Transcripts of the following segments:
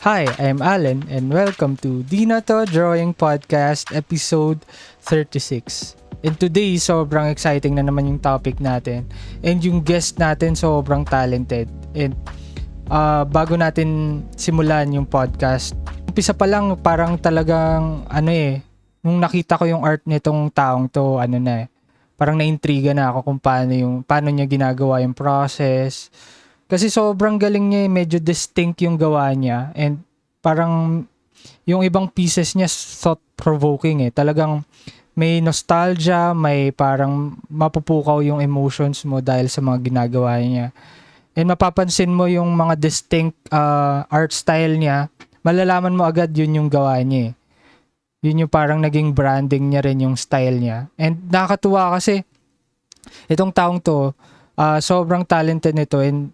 Hi, I'm Alan and welcome to Di Na To Drawing Podcast episode 36. And today, sobrang exciting na naman yung topic natin. And yung guest natin sobrang talented. And bago natin simulan yung podcast, umpisa pa lang parang talagang nung nakita ko yung art nitong taong to, parang naintriga na ako kung paano niya ginagawa yung process. Kasi sobrang galing niya, medyo distinct yung gawa niya and parang yung ibang pieces niya thought-provoking Talagang may nostalgia, may parang mapupukaw yung emotions mo dahil sa mga ginagawa niya. And mapapansin mo yung mga distinct art style niya, malalaman mo agad yun yung gawa niya Yun yung parang naging branding niya rin yung style niya. And nakakatuwa kasi itong taong to, sobrang talented nito and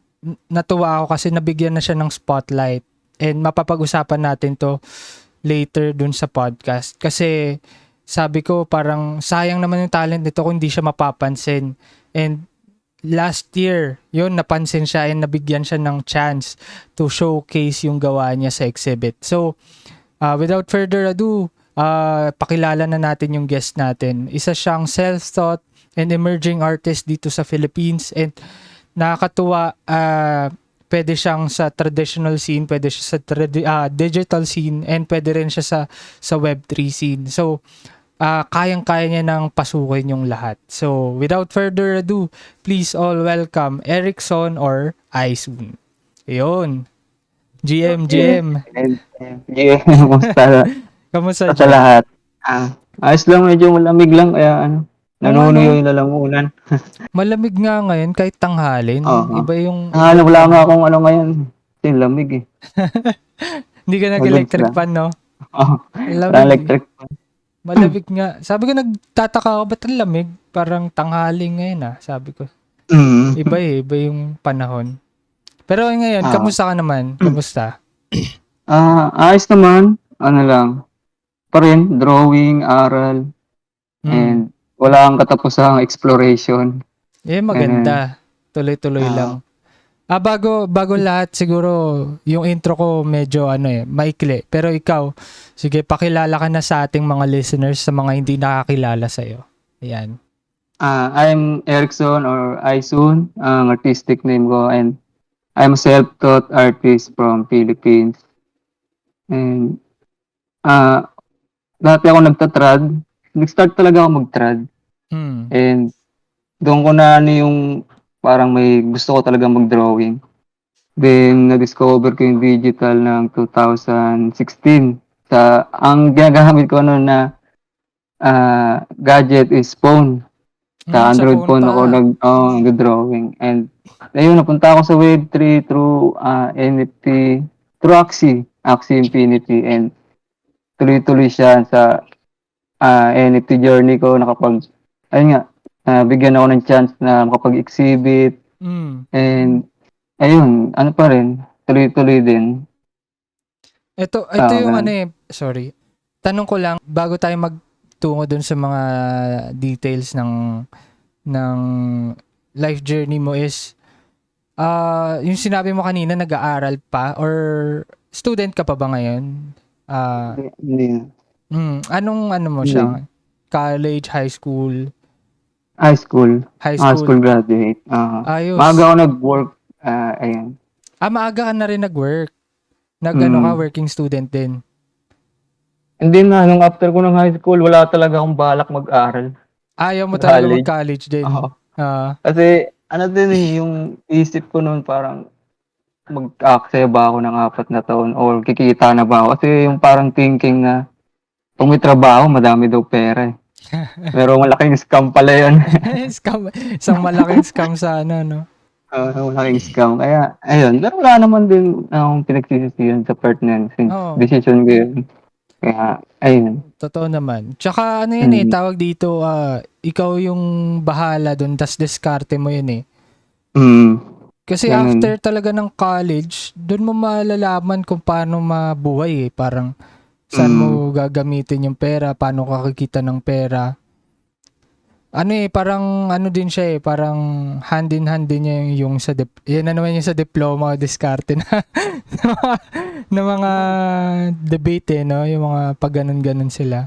natuwa ako kasi nabigyan na siya ng spotlight and mapapag-usapan natin to later dun sa podcast kasi sabi ko parang sayang naman yung talent nito kung hindi siya mapapansin. And last year yun, napansin siya and nabigyan siya ng chance to showcase yung gawa niya sa exhibit. So without further ado, pakilala na natin yung guest natin. Isa siyang self-taught and emerging artist dito sa Philippines and nakakatuwa, pwede siyang sa traditional scene, pwede siya sa digital scene, and pwede rin siya sa Web3 scene. So, kayang-kaya niya nang pasukin yung lahat. So, without further ado, please all welcome Erickson or Aisun. Ayun. GM. Kamusta Kamusta sa dyan? lahat? Ayos lang, medyo malamig lang kaya Oo nga, nanunuyo no? yung lalamunan. Malamig nga ngayon kahit tanghalin. Oo. Iba yung Wala nga panahon. akong ano ngayon. Kasi lamig eh. Hindi ka Goods nag-electric lang. fan, no? Oo. Wala Lamig. electric. Malamig nga. Sabi ko, nagtataka ako, ba't ang lamig? Parang tanghali ngayon sabi ko. Mm. Iba yung panahon. Pero ngayon, Ah. kamusta ka naman? Kamusta? Ayos naman. Ano lang. Pa rin, drawing, aral, Hmm. and wala kang katapusang exploration. Ganun. Maganda. Tuloy-tuloy Ah, lang. Bago lahat, siguro, yung intro ko medyo maikli. Pero ikaw, sige, pakilala ka na sa ating mga listeners, sa mga hindi nakakilala sa'yo. Ayan. I'm Erickson or Aisun, ang artistic name ko, and I'm a self-taught artist from Philippines. And ah dati ako nagta-trad. Nag-start talaga ako mag-trad. Hmm. And doon ko na yung parang may gusto ko talaga mag-drawing. Then na-discover ko yung digital ng 2016. Ang ginagamit ko noon na gadget is phone. Sa Sa Android phone phone ako pa. nag-drawing. And ayun, napunta ako sa Web3 through NFT, through Axie Infinity, and tuloy-tuloy siya sa NFT journey ko. Ayun nga, bigyan ako ng chance na makapag-exhibit, Hmm. and ayun, ano pa rin, tuloy-tuloy din. Ito yung Ganun. sorry. Tanong ko lang, bago tayo magtungo dun sa mga details ng life journey mo is, yung sinabi mo kanina, nag-aaral pa or student ka pa ba ngayon? Hindi. Anong mo Hindi. siya? College, high school? High school. High High school. school graduate. Maaga Ayos. ako nag-work. Ayan. Maaga ka na rin nag-work. Ka, Mm. working student din. Hindi na, nung after ko ng high school, wala talaga akong balak mag-aral. Ayaw mo talaga College. mag-college din. Oo. Kasi, ano din yung isip ko noon parang, mag-aaksaya ba ako ng 4 na taon or kikita na ba ako? Kasi yung parang thinking na, kung may trabaho, madami daw pera eh. Pero malaking scam pala yun. Scam. Isang malaking scam sana, no? Malaking scam. Kaya, ayun. Pero wala naman din akong pinagsisisihan sa part na yun since Oo. decision ko yun. Kaya, ayun. Totoo naman. Tsaka Mm. tawag dito, ikaw yung bahala dun, tas diskarte mo yun Mm. Kasi Ganun. after talaga ng college, dun mo malalaman kung paano mabuhay Parang saan mo gagamitin yung pera, paano ka kikita ng pera. ano parang ano din siya parang hand in hand din niya yung sa yan na naman yung sa diploma diskarte na ng mga debate no, yung mga pag ganun sila.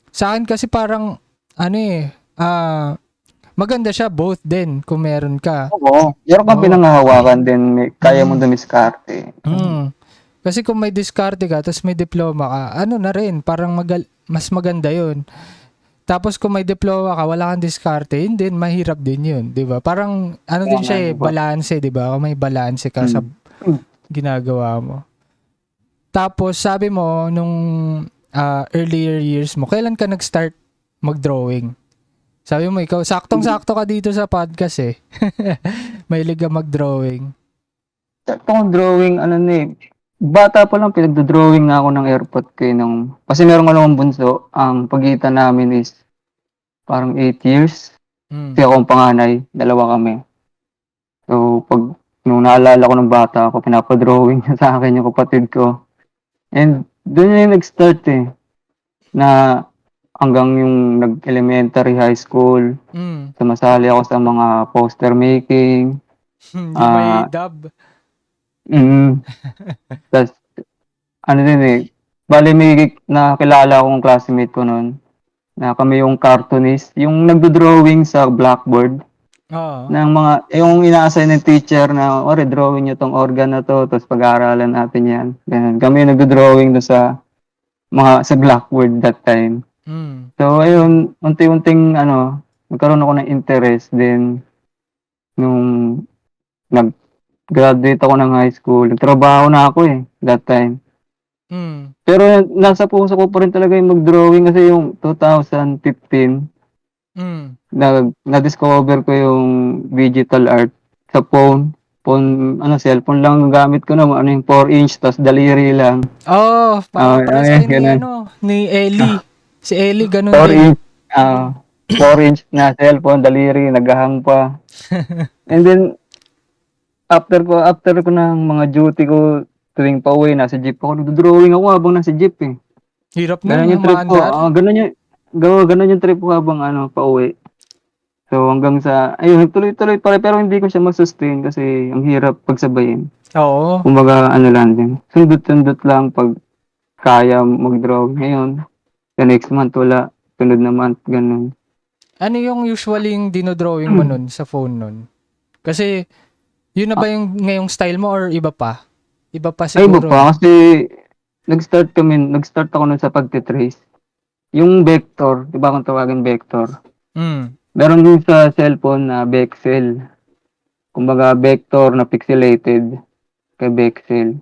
Sa akin kasi parang ano maganda siya both din kung meron ka. Oo, meron kang Oo. pinanghahawakan din, kaya mo Mm. dumiskarte. Kasi kung may diskarte ka tapos may diploma ka, ano na rin, parang mas maganda 'yun. Tapos kung may diploma ka, wala kang diskarte, yun din, mahirap din yun, di ba? Parang, ano Kaya din nga, siya di ba? balanse, di ba? Kung may balanse ka sa Mm. ginagawa mo. Tapos, sabi mo, nung earlier years mo, kailan ka nag-start mag-drawing? Sabi mo, ikaw, saktong-sakto ka dito sa podcast eh. Mahilig ka mag-drawing. Itong drawing, ano na bata pa lang, pinagdo-drawing na ako ng airport ko kasi meron ko namang bunso, ang pagitan namin is parang 8 years. Kasi Mm. ako ang panganay, dalawa kami. So, nung naalala ko ng bata ako, pinapadrawing niya sa akin yung kapatid ko. And doon yung nag-start na hanggang yung nag-elementary, high school, Mm. sumasali ako sa mga poster making. Yung may Ah, dub. mm, tas ano din bale may nakilala akong classmate ko noon na kami yung cartoonist, yung nagdo-drawing sa blackboard Oo. ng mga yung ina-assign ng teacher na, "Ore, drawing niyo 'tong organ na 'to, tapos pag-aaralan natin 'yan." Gano'n. Kami yung nagdo-drawing dun sa blackboard that time. Mm. So ayun, unti-unting nagkaroon ako ng interest din nung nag-graduate ako ng high school. Nagtrabaho na ako that time. Mm. Pero nasa puso ko pa rin talaga yung mag-drawing kasi yung 2015 Mm. na-discover ko yung digital art sa cellphone lang ang gamit ko yung 4 inch tas daliri lang. Oh, parehas kayo ni Gano'n. ni Ellie. Si Ellie ganun 4 din. inch, 4 inch na cellphone, daliri, naghahang pa. And then, after ko ng mga duty ko tuwing pauwi, nasa jeep ako, nagdo-drawing ako habang nasa jeep Hirap nun, Gano'n yung trip ko, umaandar. gano'n yung trip ko habang pauwi. So hanggang sa ayun nagtuloy-tuloy pa rin pero hindi ko siya ma-sustain kasi ang hirap pagsabayin. Oo. Kumbaga lang din, sundot-sundot lang 'pag kaya mag-draw ngayon, the next month wala, sunod na month gano'n. Ano yung usually yung dinodrawing mo nun sa phone nun? Kasi, yun na ba Ah, yung ngayong style mo or iba pa? Iba pa Ay iba siguro, no? pa kasi nag-start ako nun sa pagte-trace. Yung vector, 'di ba kung tawagin vector? Mm. Meron din sa cellphone na Bexel. Kumbaga vector na pixelated kay Bexel.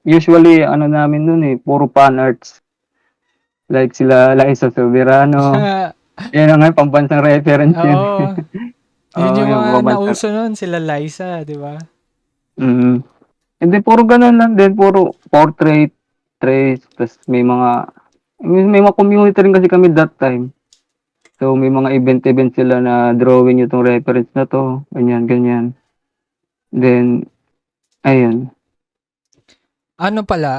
Usually ano namin nun puro fan arts. Like sila Liza Soberano, yun na nga yung pambansang reference yun. Oo. Yun Oo, yung yung mga pambansang nauso nun, sila Liza, di ba? mm. Hindi puro gano'n lang din, puro portrait, trace, tas may mga community rin kasi kami that time. So may mga event sila na drawing niyo 'tong reference na 'to, ganyan, ganyan. Then ayun, Ano pala,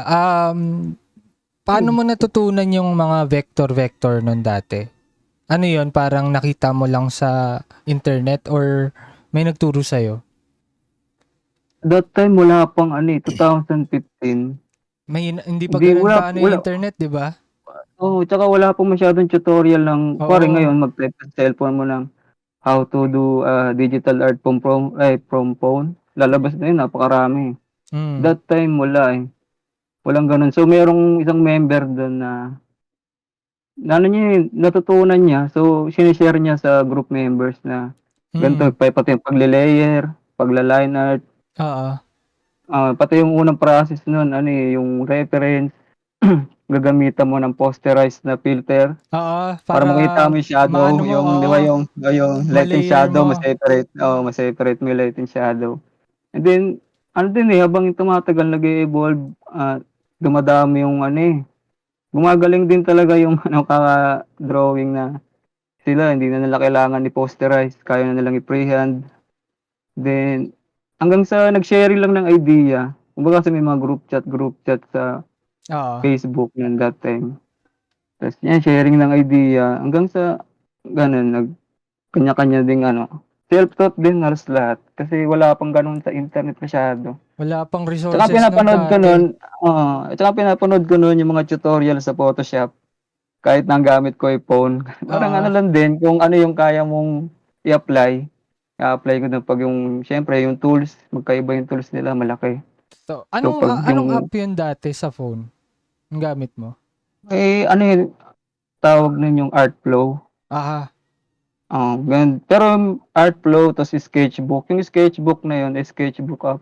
paano mo natutunan yung mga vector-vector nun dati? Ano yun, parang nakita mo lang sa internet or may nagturo sa'yo? that time wala pang 2015, Hindi pa hindi ganun wala ka ano yung wala internet, di ba? oo, tsaka wala pang masyadong tutorial ng kuwari Oo. ngayon mag-type sa cellphone mo ng how to do, digital art from phone, lalabas na yun napakarami. Mm. That time wala. Walang gano'n. So merong isang member dun na ano niya natutunan niya, so shine-share niya sa group members na ganito, Mm. pati yung pagle-layer, pagla-line art, Oo. pati yung unang process nun yung reference, gagamitan mo ng posterized na filter Oo, para para makita mo yung shadow, maano mo, yung 'di oo, ba yung light and malayer shadow mo. ma-separate, oo, ma-separate mo yung light and shadow. And then ano din, habang tumatagal nag-e-evolve, dumadami yung gumagaling din talaga yung kaka-drawing na sila hindi na nila kailangan i-posterize, kaya na nilang i-freehand. Then hanggang sa nag-sharing lang ng idea, kumbaga kasi may mga group chat sa Oo. Facebook no'n that time. Ta's 'yan sharing ng idea hanggang sa gano'n, kanya-kanya ding ano, self-taught din halos lahat kasi wala pang gano'n sa internet masyado. Wala pang Tsaka resources nun pinapanood ko dati. nun tsaka pinapanood ko nun yung mga tutorial sa Photoshop kahit na ang gamit ko ay phone. Parang ano Ah, lang din kung ano yung kaya mong i-apply, i-a-apply ko dun 'pag yung siyempre yung tools, magkaiba yung tools nila malaki. so So 'pag anong yung app yun dati sa phone, ang gamit mo? ano yun, tawag nun yung Artflow, Ah, ganun. Pero yung Artflow ta's Sketchbook, yung Sketchbook na yun, Sketchbook app,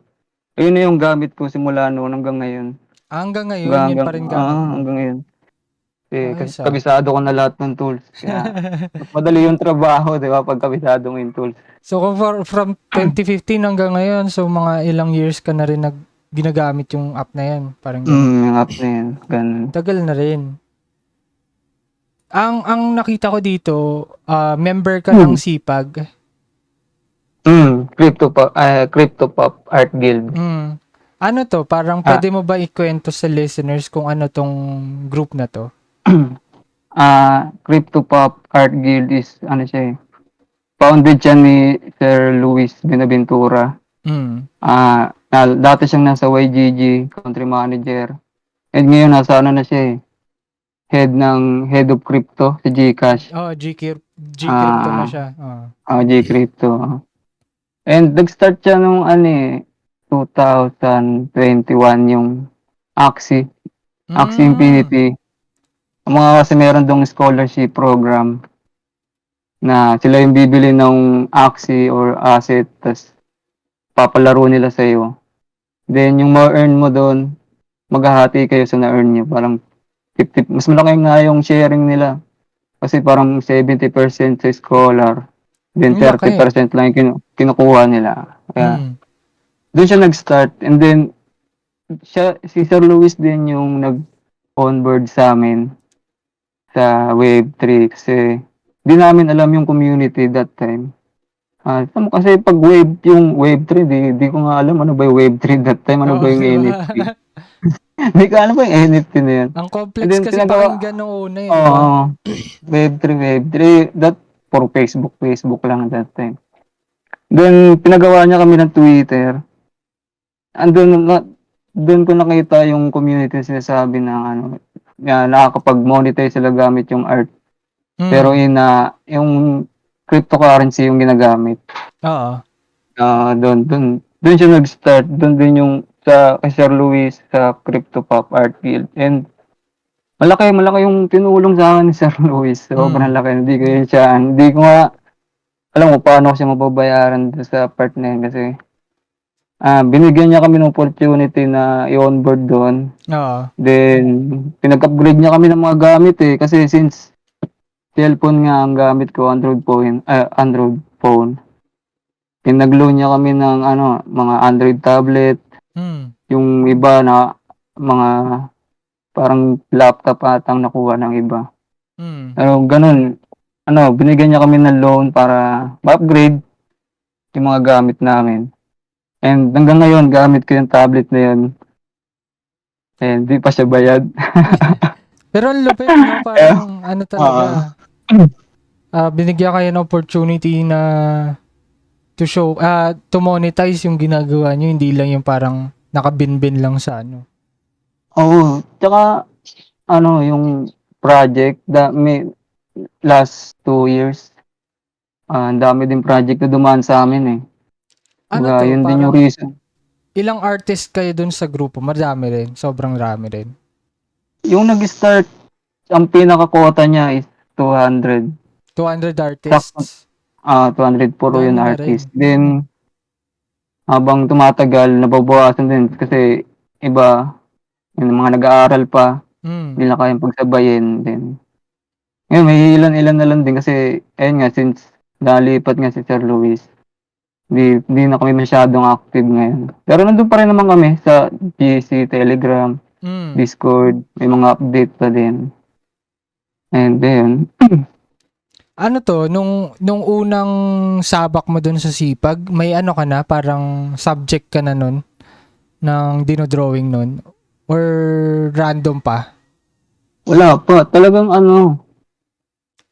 ayun na yung gamit ko simula noon hanggang ngayon. hanggang ngayon yun pa rin gamit mo? Hanggang ngayon. Kasi Ayos, ah. kabisado ko na lahat ng tools kaya mas madali yung trabaho 'di ba 'pag kabisado mo yung tools. So kung from 2015 hanggang ngayon, so mga ilang years ka na rin ginagamit yung app na yan, parang ganun. Yung app na yun, gano'n. Tagal na rin. Ang nakita ko dito, member ka ng Hmm, Sipag. CryptoPop Art Guild. Hmm. Ano to? Parang Ah, pwede mo ba ikwento sa listeners kung ano tong group na to? CryptoPop Art Guild is ano siya, founded siya ni Sir Luis Buenaventura. Hmm. Dati siyang nasa YGG, country manager, and ngayon nasa ano na siya, head of crypto sa GCash. Oh, G-Crypto na Ah, siya. Oh. G-Crypto. And nag-start siya nung ano, 2021 yung Axie, Axie Hmm. Infinity. Ang mga kasi meron dong scholarship program na sila yung bibili ng Axie or asset tas papalaro nila sa'yo. Then yung ma-earn mo dun, maghahati kayo sa na-earn niyo. Parang 50, mas malaki nga yung sharing nila. Kasi parang 70% sa scholar, then Ang laki. 30% lang yung kinukuha nila. Kaya Hmm. dun siya nag-start and then si Sir Luis din yung nag-onboard sa'min sa Web3 kasi di namin alam yung community that time. Kasi 'pag yung Web3 di ko nga alam ano ba yung Web3 that time, ano Oo, ba yung di ba? NFT. Di ko alam pa yung NFT na yun. Ang And complex then kasi pakinggan nung una eh, di ba? oo, Web3 that for Facebook lang that time. Then pinagawa niya kami ng Twitter. Andun na dun ko nakita yung community na sinasabi ng ano, na nakakapag-monetize sila gamit yung art. Pero Hmm. yung cryptocurrency yung ginagamit. Oo. Dun siya nag-start. Dun din yung sa kay Sir Luis sa Crypto Pop Art Guild. And malaki yung tinulong sa akin ni Sir Luis. Sobrang Hmm. laki. Hindi ko nga alam kung paano ko siya mababayaran dun sa part na yun kasi binigyan niya kami ng opportunity na i-onboard doon. Oo. Then, pinag-upgrade niya kami ng mga gamit kasi since cellphone nga ang gamit ko, Android phone. Pinag-loan niya kami ng ano, mga Android tablet, Hmm. yung iba na mga parang laptop atang nakuha ng iba. Hmm. Pero ganun, binigyan niya kami ng loan para ma-upgrade yung mga gamit namin. And hanggang ngayon, gamit ko yung tablet na yun. And di pa siya bayad. Pero ang lupit, no? Eh, Parang ano Oo. talaga, binigyan kayo ng opportunity na to monetize yung ginagawa nyo, hindi lang yung parang nakabinbin lang sa ano. Oo, tsaka yung project may last 2 years, ang dami din project na dumaan sa amin Ano Kumbaga to, yun din yung parang reason. ilang artist kayo dun sa grupo? Marami rin, sobrang rami rin. Yung nag-start, ang pinaka-quota niya is 200. 200 Sakto, artists. 200 puro Dami yun na artist. rin. Then, habang tumatagal, nababawasan din kasi iba, yung mga nag-aaral pa, Hmm. hindi na kayang pagsabayin. Then, ngayon may ilan-ilan na lang din kasi, ayun nga, since nalipat nga si Sir Luis, hindi na kami masyadong active ngayon. Pero nandun pa rin naman kami sa GC, Telegram, Hmm. Discord, may mga update pa din. And then, Ano to, nung unang sabak mo dun sa Sipag, may ano ka na, parang subject ka na nun, ng dinodrawing nun? Or random pa? wala pa. Talagang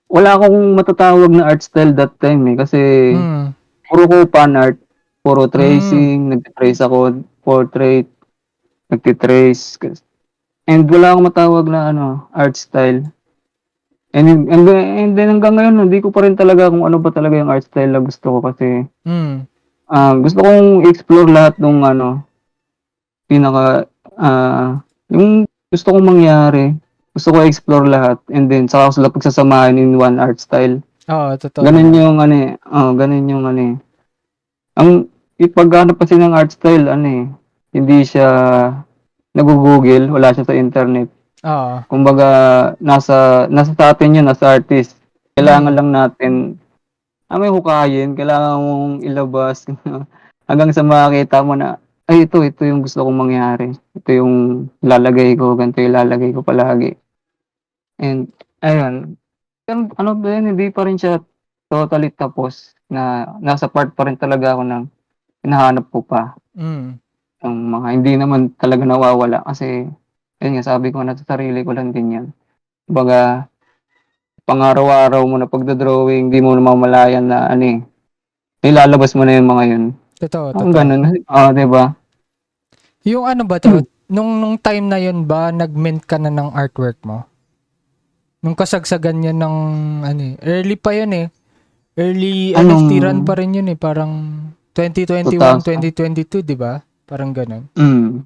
wala akong matatawag na art style that time, eh, kasi Hmm. puro ko fan art, puro Hmm. tracing, nagte-trace ako, portrait, nagte-trace, and wala akong matawag na ano, art style. And then hanggang ngayon hindi ko pa rin talaga kung ano ba talaga yung art style na gusto ko kasi, Hmm. gusto kong i-explore lahat nung ano, pinaka, yung gusto kong mangyari, gusto ko i-explore lahat and then saka ko sila pagsasamahin in one art style. Oo, totoo Gano'n naman. yung ano, eh, gano'n yung ano, eh. Ang paghahanap kasi ng art style ano, eh, hindi siya nago-Google, wala siya sa internet. Oo. Kumbaga nasa sa atin 'yun as artist. Kailangan Hmm. lang natin may hukayin, kailangan mong ilabas hanggang sa makita mo na, "Ay ito yung gusto kong mangyari. Ito yung ilalagay ko, ganito yung ilalagay ko palagi." And ayun, pero ano ba 'yun, hindi pa rin siya totally tapos na nasa part pa rin talaga ako ng hinahanap ko pa. Hmm. Yung mga hindi naman talaga nawawala kasi ayun nga sabi ko nasa sarili ko lang din 'yan. Kumbaga pang-araw-araw mo na pagdo-drawing di mo namamalayan na ano, eh, ilalabas mo na yung mga yun. Totoo, Parang totoo. gano'n, oo, 'di ba? Yung ano ba 'to, nung time na yun ba nag-mint ka na ng artwork mo? Nung kasagsagan niya ng ano, eh, early pa yun, eh. Early Anong NFT run pa rin yun, eh, parang 2021, 2000 2022, 'di ba? Parang gano'n. hmm,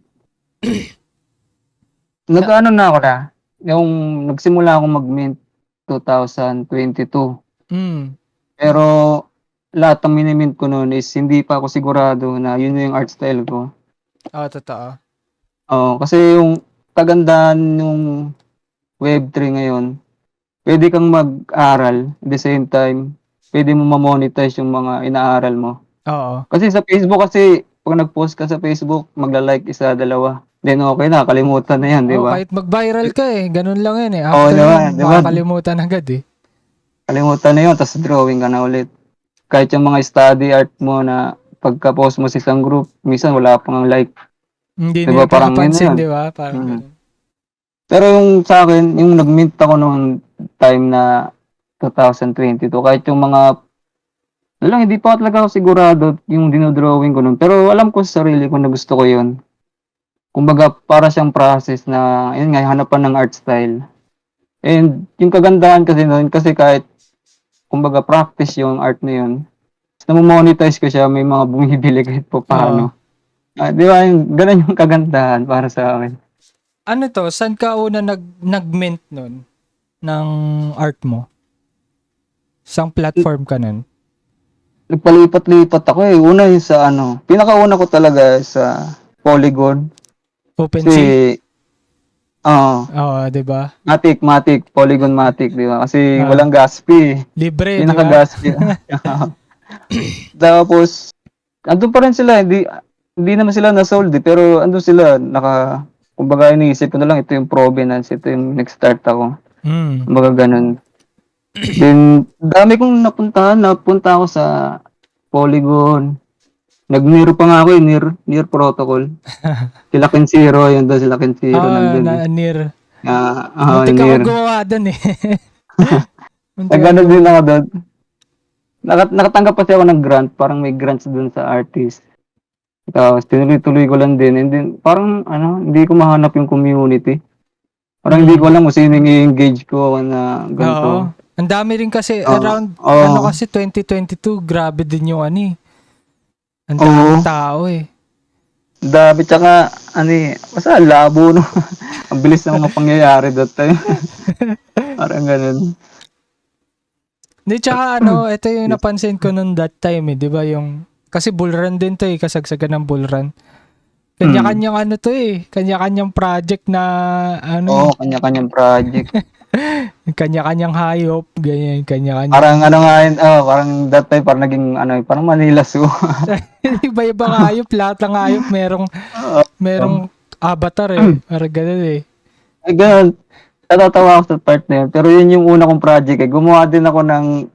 Na nag-aano na ako na, yung nagsimula akong mag-mint 2022. hmm. Pero lahat ng mini-mint ko nun is hindi pa ako sigurado na yun na yung art style ko. Oo, totoo. Oo, kasi yung kagandahan nung Web3 ngayon, puwede kang mag-aral, at the same time, puwede mo ma-monetize yung mga inaaral mo. Oo. Kasi sa Facebook kasi 'pag nag-post ka sa Facebook, magla-like isa, dalawa, then okey na, kalimutan na 'yan, 'di Oo, ba? kahit mag-viral ka, eh, gano'n lang yan, eh. Oo After nun, naman, 'di ba? makakalimutan agad, eh. Kalimutan na 'yun ta's drawing ka na ulit. Kahit yung mga study art mo na pagka-post mo sa isang group, minsan wala pa ngang like, Hindi 'di ba nila parang yun na pinapansin, yun. 'di ba? Parang Mm. gano'n. Pero yung sa'kin, yung nag-mint ako nung time na 2022, kahit yung mga hindi pa talaga ako sigurado yung dino-drawing ko nun, pero alam ko sa sarili ko na gusto ko yun. Kumbaga para siyang process na yun nga hanapan ng art style. And yung kagandahan kasi nun kasi kahit kumbaga practice yung art na yun, namo-monetize ko siya, may mga bumibili kahit Oo. papaano. 'Di ba yung gano'n yung kagandahan para sa'kin. Ano 'to, saan ka una nag-mint nun ng art mo? Saang platform ka nun? Nagpalipat-lipat ako, eh, una yung sa ano, pinakauna ko talaga sa Polygon kasi OpenSea? oo, Oo, 'di ba? Matic, Polygon Matic, 'di ba? Kasi Ah, walang gas fee, eh, libre, 'di ba? pinaka-gas fee. Tapos andun pa rin sila, hindi naman sila na-sold, eh, pero andun sila kumbaga iniisip ko na lang ito yung provenance, ito yung nag-start ako, Hmm. kumbaga gano'n. Then dami kong napunta ako sa Polygon, nag-Near pa nga ako, eh, Near Protocol. Sila Kenshiro, yun dun sila Kenshiro Ah, nandun, eh. na near. Oo, Muntik ako Near. gumawa dun, eh. Muntik ako Nag-ano din gumawa. ako dun, nakatanggap kasi ako ng grant, parang may grants dun sa artist. Tapos tinuloy-tuloy ko lang din and then parang ano, hindi ko mahanap yung community. Parang hindi ko Hmm. alam kung sino yung i-engage ko na Oo. ganito. Ang dami rin kasi Oo, around oo, ano kasi 2022, grabe din yung ano, eh. Ang oo, daming tao, eh. dami tsaka ano, eh, basta ang labo no, ang bilis ng mga pangyayari that time, parang gano'n. Hindi, tsaka ano, ito yung napansin ko nung that time, eh, 'di ba yung kasi bull run din 'to, eh, kasagsagan ng bull run. Hmm, Kanya-kanyang ano 'to, eh, kanya-kanyang project na ano, oo, eh, kanya-kanyang project. kanya-kanyang hayop, ganyan, Parang kanya-kanyang ano nga yun, parang that time parang naging ano, eh, parang Manila Zoo. iba-ibang hayop, lahat ng hayop Oo, merong avatar, eh, parang gano'n, eh. ay gano'n. Natatawa ako sa part na yun, pero yun yung una kong project, eh. Gumawa din ako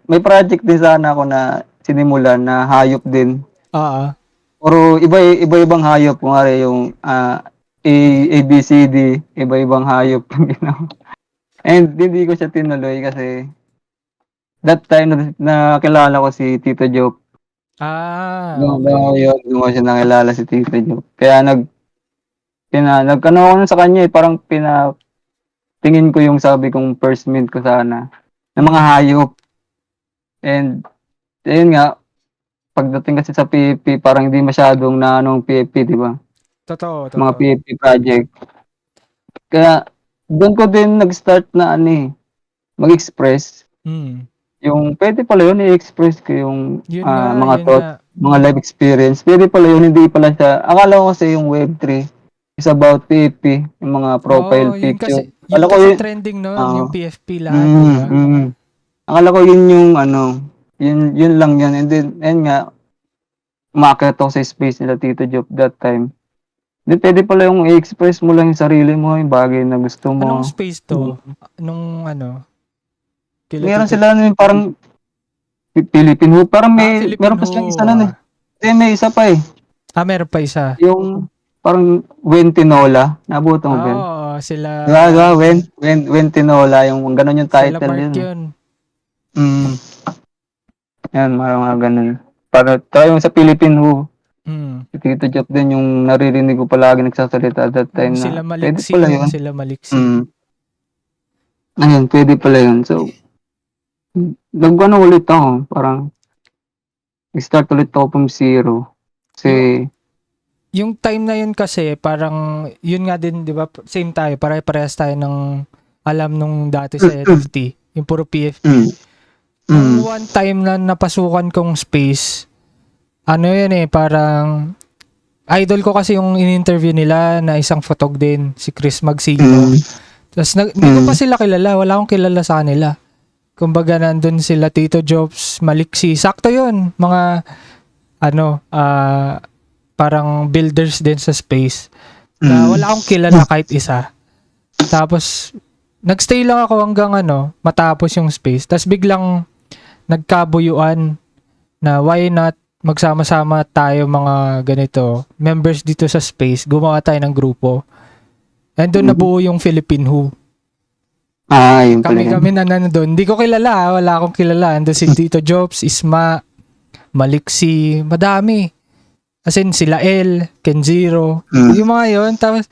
may project din sana ako na sinimulan na hayop din. Oo. Puro iba-ibang hayop, kunwari yung, ABCD, iba-ibang hayop yung ginawa. And hindi ko siya tinuloy kasi that time na nakilala ko si Tito Joe. Okay. Doon ko siya nakilala si Tito Joe. Kaya nagkano ako nun sa kanya eh, parang tingin ko yung sabi kong first meet ko sana ng mga hayop. And ayun nga, pagdating kasi sa PFP, parang hindi masyadong na anong PFP, di ba? Totoo, Mga totoo. PFP project. Kaya doon ko din nag-start na ano eh, mag-express. Mm. Yung pwede pala yun i-express ko yung mga Yun nga. thoughts, mga life experience. Pwede pala yun, hindi pala siya. Akala ko kasi yung Web3 is about PFP, yung mga profile Oo, picture. yun Akala ko kasi yun, trending noon, oo. yung PFP lahat, di ba? Akala ko yun yung ano, yun lang yan. And then, ayun nga, umakyat ako sa space nila Tito Job that time. Hindi, pwede pala yung i-express mo lang yung sarili mo, yung bagay na gusto Anong mo. space to? Nung ano, kila Meron Tito? sila ano, yung parang Philippine Hoop. Parang Philippine meron pa silang isa nun eh. Ho. May isa pa eh. Meron pa isa. Yung parang Wen Tinola. Nabuto mo ba yun? Oo, Diba? Wen Tinola. Yung ganun yung sila title Mark yun. yun. Mm. Yan, mga ganun. Para tayo yung sa Philippine Who. Mm. Si Tito Jeff din yung naririnig ko palagi nagsasalita at that time Sila na pwede Maliksi, pala no? yun. Sila Maliksi. Ayun, pwede pala yun. So, nag-ano ulit ako. Parang, start ulit ako from zero. Yung, Kasi, yung time na yun kasi, parang, yun nga din, di ba? Same tayo. Pare-parehas tayo ng alam nung dati sa NFT. Yung puro PFP. Nung one time na napasukan kong space, ano yun eh, parang, idol ko kasi yung in-interview nila na isang photog din, si Chris Magsino. Tapos hindi ko pa sila kilala, wala akong kilala sa kanila. Kumbaga nandun sila Tito Jobs, Maliksi, sakto yun, mga ano, parang builders din sa space. Na wala akong kilala kahit isa. Tapos nagstay lang ako hanggang matapos yung space. Tapos biglang nagkabuyuan na why not magsama-sama tayo mga ganito, members dito sa space, gumawa tayo ng grupo. And doon nabuo yung Philippine Who. yun pala yun. Kami na nandun. Hindi ko kilala, wala akong kilala. Ando si Tito Jobs, Isma, Maliksi, madami. As in, sila L, Kenjiro, yung mga yun. Tapos,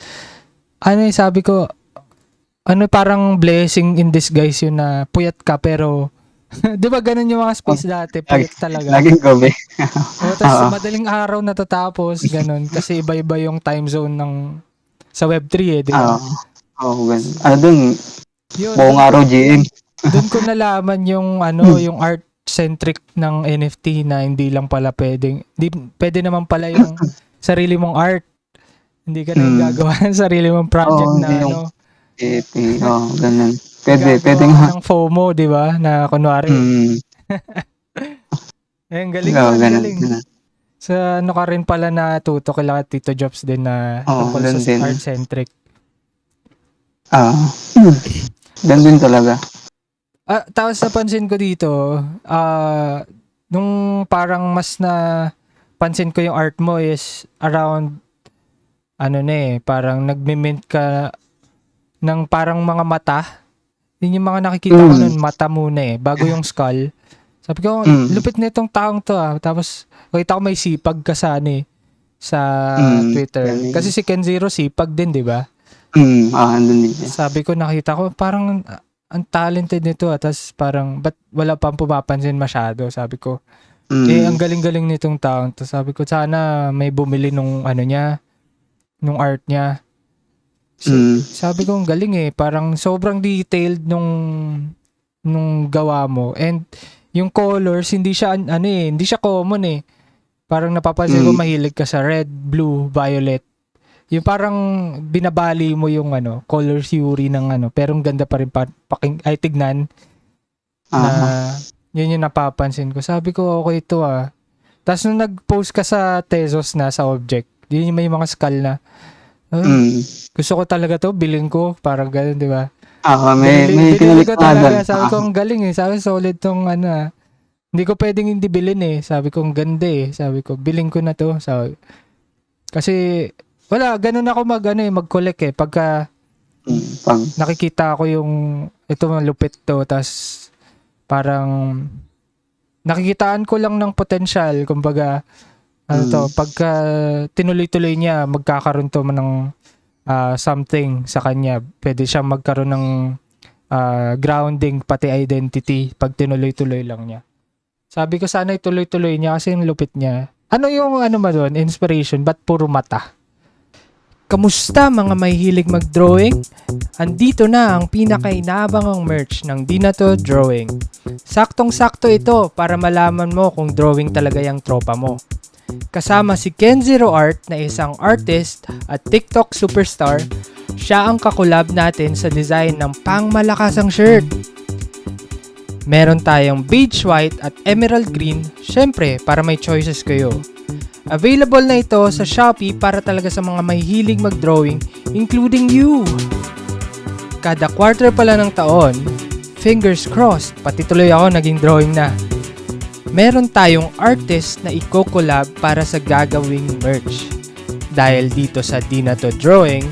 sabi ko, parang blessing in disguise yun na puyat ka pero di ba ganun yung mga space dati, puyat talaga. Laging gabi. Tapos madaling araw natatapos, ganun. Kasi iba-iba yung time zone sa Web3 di ba? Ganun. Dun, Yun, buong araw GM. doon ko nalaman yung yung art-centric ng NFT na hindi lang pala pwede naman pala yung sarili mong art. Hindi ka na yung gagawa ng sarili mong project na ganun. Pwede gagawa nga. ka ng FOMO, di ba? Na kunwari. Galing yun, galing. Sa ka rin pala natuto kila Tito Jobs din na tungkol sa art-centric. Ganun talaga. Tapos napansin ko dito, nung parang mas na pansin ko yung art mo is around parang nagme-mint ka ng parang mga mata. Yun yung mga nakikita ko nun, mata muna bago yung skull. Sabi ko, lupit na itong taong to Tapos, kita ko may sipag ka sa Twitter. Kasi si Kenjiro sipag din, di ba? Andun din. Sabi ko, nakita ko, parang ang talented nito Tapos parang, ba't wala pang pumapansin masyado? Sabi ko, ang galing-galing nitong taong to. Sabi ko, sana may bumili nung nung art niya. Sabi ko, ang galing parang sobrang detailed nung gawa mo. And yung colors, hindi siya hindi siya common Parang napapansin ko mahilig ka sa red, blue, violet. Yung parang binabali mo yung color theory ng pero ang ganda pa rin tignan. Na yun yung napapansin ko. Sabi ko, okay ito Tapos nung nag-post ka sa Tezos na sa object, yun may mga skull na. Gusto ko talaga to, bilhin ko, parang gano'n, di ba? May binili ko talaga. Sabi ko, ang galing Sabi, solid tong hindi ko pwedeng hindi bilhin Sabi ko, ang ganda Sabi ko, bilhin ko na to. Kasi, wala, ganun ako mag-collect Pagka nakikita ko yung, ito malupit to, tas Parang nakikitaan ko lang ng potensyal, kumbaga pagka tinuloy-tuloy niya, magkakaroon to ng something sa kanya. Pwede siyang magkaroon ng grounding pati identity pag tinuloy-tuloy lang niya. Sabi ko sana ituloy-tuloy niya kasi yung lupit niya. Ano yung ba doon? Inspiration, ba't puro mata? Kamusta mga may hilig mag-drawing? Andito na ang pinaka-inaabangang merch ng Di Na To Drawing. Saktong-sakto ito para malaman mo kung drawing talaga yung tropa mo. Kasama si Ken Zero Art na isang artist at TikTok superstar, siya ang kakolab natin sa design ng pangmalakasang shirt. Meron tayong beige white at emerald green, syempre para may choices kayo. Available na ito sa Shopee para talaga sa mga may hilig mag-drawing, including you. Kada quarter pala ng taon, fingers crossed, pati tuloy ako naging drawing na. Meron tayong artist na i-collab para sa gagawing merch. Dahil dito sa Di Na To Drawing,